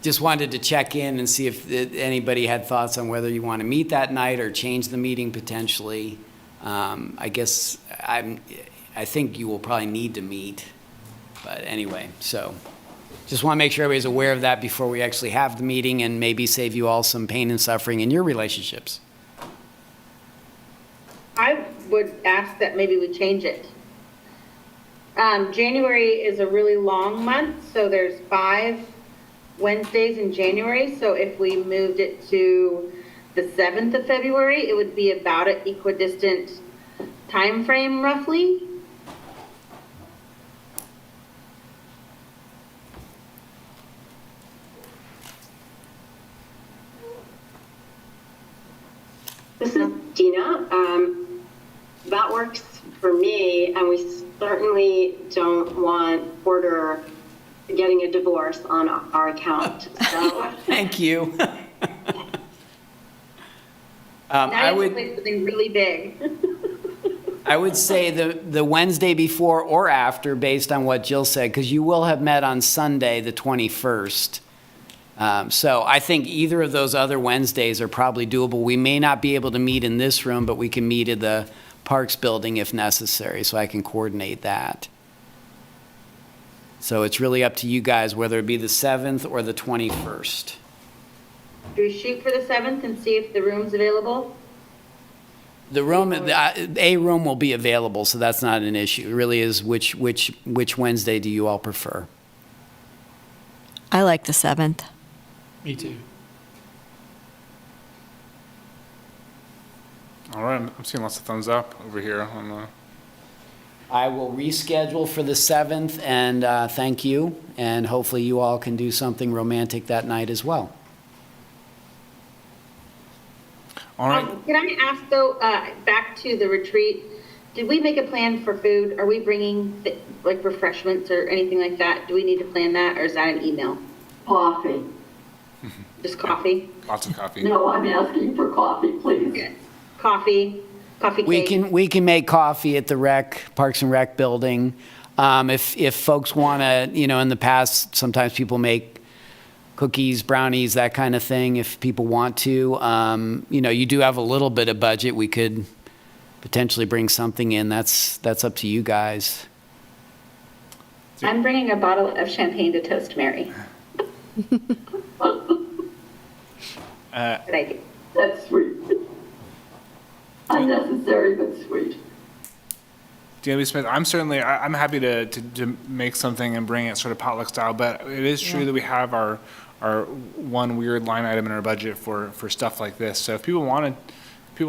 just wanted to check in and see if anybody had thoughts on whether you want to meet that night or change the meeting potentially. I guess I think you will probably need to meet. But anyway, so just want to make sure everybody's aware of that before we actually have the meeting and maybe save you all some pain and suffering in your relationships. I would ask that maybe we change it. January is a really long month, so there's 5 Wednesdays in January. So if we moved it to the 7th of February, it would be about an equidistant time frame roughly. This is Dina. That works for me, and we certainly don't want Porter getting a divorce on our account. So. Thank you. Now you play something really big. I would say the Wednesday before or after, based on what Jill said, because you will have met on Sunday, the 21st. So I think either of those other Wednesdays are probably doable. We may not be able to meet in this room, but we can meet at the Parks building if necessary, so I can coordinate that. So it's really up to you guys, whether it be the 7th or the 21st. Do we shoot for the 7th and see if the room's available? The room, a room will be available, so that's not an issue. It really is which Wednesday do you all prefer? I like the 7th. Me too. All right, I'm seeing lots of thumbs up over here on the. I will reschedule for the 7th, and thank you, and hopefully you all can do something romantic that night as well. All right. Can I ask though, back to the retreat, did we make a plan for food? Are we bringing like refreshments or anything like that? Do we need to plan that, or is that an email? Coffee. Just coffee? Lots of coffee. No, I'm asking for coffee, please. Okay. Coffee cake? We can make coffee at the Parks and Rec building. If folks want to, in the past, sometimes people make cookies, brownies, that kind of thing, if people want to. You do have a little bit of budget. We could potentially bring something in. That's up to you guys. I'm bringing a bottle of champagne to toast Mary. Good idea. That's sweet. Unnecessary, but sweet. DW Smith, I'm happy to make something and bring it sort of potluck style, but it is true that we have our one weird line item in our budget for stuff like this. So if people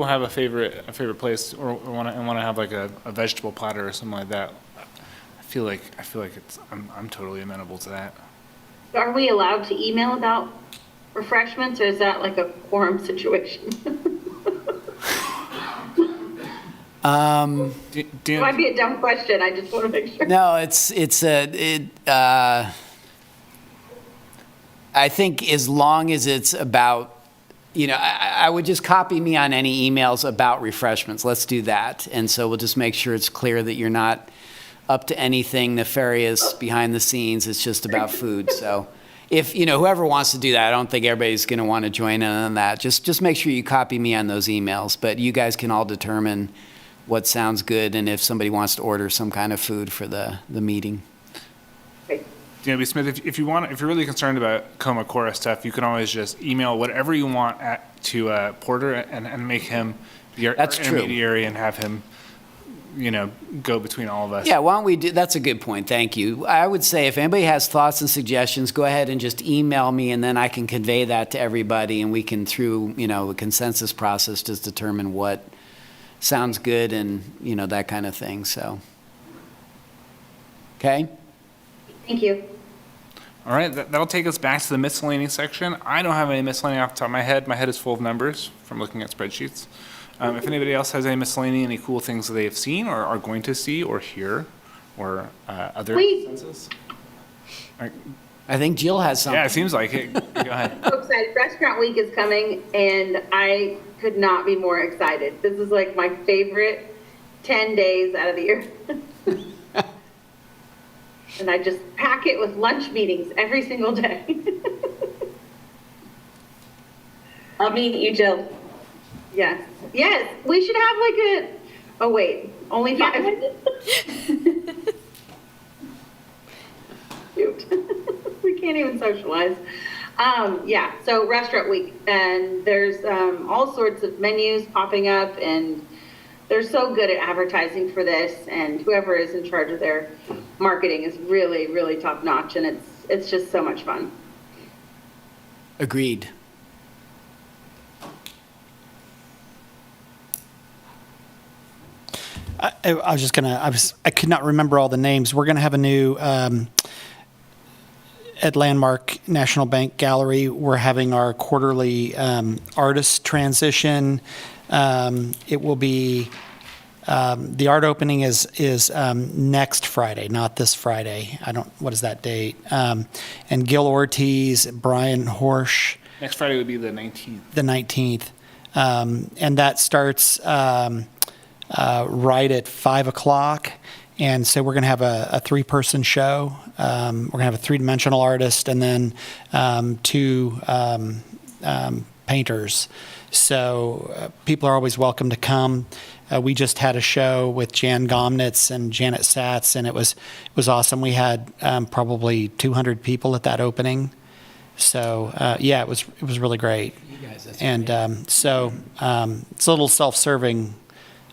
have a favorite place or want to have like a vegetable platter or something like that, I feel like I'm totally amenable to that. Are we allowed to email about refreshments, or is that like a quorum situation? It might be a dumb question. I just want to make sure. No, I think as long as it's about, I would just copy me on any emails about refreshments. Let's do that. And so we'll just make sure it's clear that you're not up to anything nefarious behind the scenes. It's just about food. So if, whoever wants to do that, I don't think everybody's going to want to join in on that. Just make sure you copy me on those emails. But you guys can all determine what sounds good and if somebody wants to order some kind of food for the meeting. DW Smith, if you're really concerned about Coma Cora stuff, you can always just email whatever you want to Porter and make him the intermediary and have him, go between all of us. Yeah, why don't we do, that's a good point, thank you. I would say if anybody has thoughts and suggestions, go ahead and just email me and then I can convey that to everybody and we can, through, a consensus process, just determine what sounds good and, that kind of thing, so. Okay? Thank you. All right, that'll take us back to the miscellaneous section. I don't have any miscellaneous off the top of my head. My head is full of numbers from looking at spreadsheets. If anybody else has any miscellaneous, any cool things that they've seen or are going to see or hear or other senses? I think Jill has something. Yeah, it seems like it. Go ahead. So excited. Restaurant Week is coming, and I could not be more excited. This is like my favorite 10 days out of the year. And I just pack it with lunch meetings every single day. I'll meet you, Jill. Yes. Yes. We should have like oh wait, only 5. Cute. We can't even socialize. Yeah, so Restaurant Week, and there's all sorts of menus popping up, and they're so good at advertising for this, and whoever is in charge of their marketing is really, really top notch, and it's just so much fun. Agreed. I could not remember all the names. We're gonna have a new, at Landmark National Bank Gallery, we're having our quarterly artist transition. It will be, the art opening is next Friday, not this Friday. What is that date? And Gil Ortiz, Brian Horsch. Next Friday would be the 19th. The 19th. And that starts right at 5 o'clock. And so we're going to have a 3-person show. We're going to have a 3-dimensional artist and then 2 painters. So people are always welcome to come. We just had a show with Jan Gomnitz and Janet Satz, and it was awesome. We had probably 200 people at that opening. So yeah, it was really great. You guys, that's and so it's a little self-serving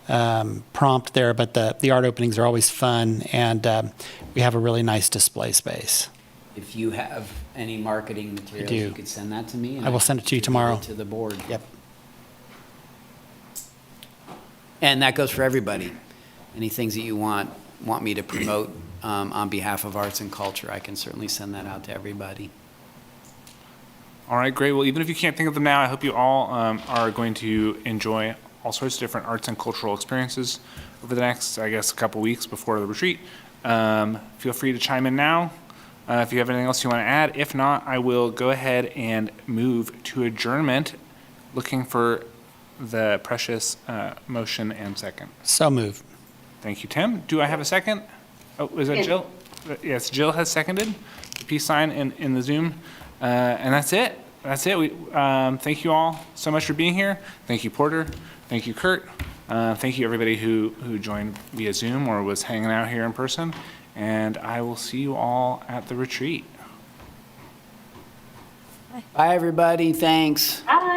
prompt there, but the art openings are always fun, and we have a really nice display space. If you have any marketing materials, do. you could send that to me. And I will send it to you can tomorrow. give it to the board. Yep. And that goes for everybody. Any things that you want me to promote on behalf of arts and culture, I can certainly send that out to everybody. All right, great. Well, even if you can't think of them now, I hope you all are going to enjoy all sorts of different arts and cultural experiences over the next, I guess, a couple weeks before the retreat. Feel free to chime in now if you have anything else you want to add. If not, I will go ahead and move to adjournment, looking for the precious motion and second. So moved. Thank you, Tim. Do I have a second? Oh, is that Jill? Yes, Jill has seconded. The peace sign in the Zoom. And that's it. That's it. Thank you all so much for being here. Thank you, Porter. Thank you, Kurt. Thank you, everybody who joined via Zoom or was hanging out here in person. And I will see you all at the retreat. Bye, everybody. Thanks. Bye.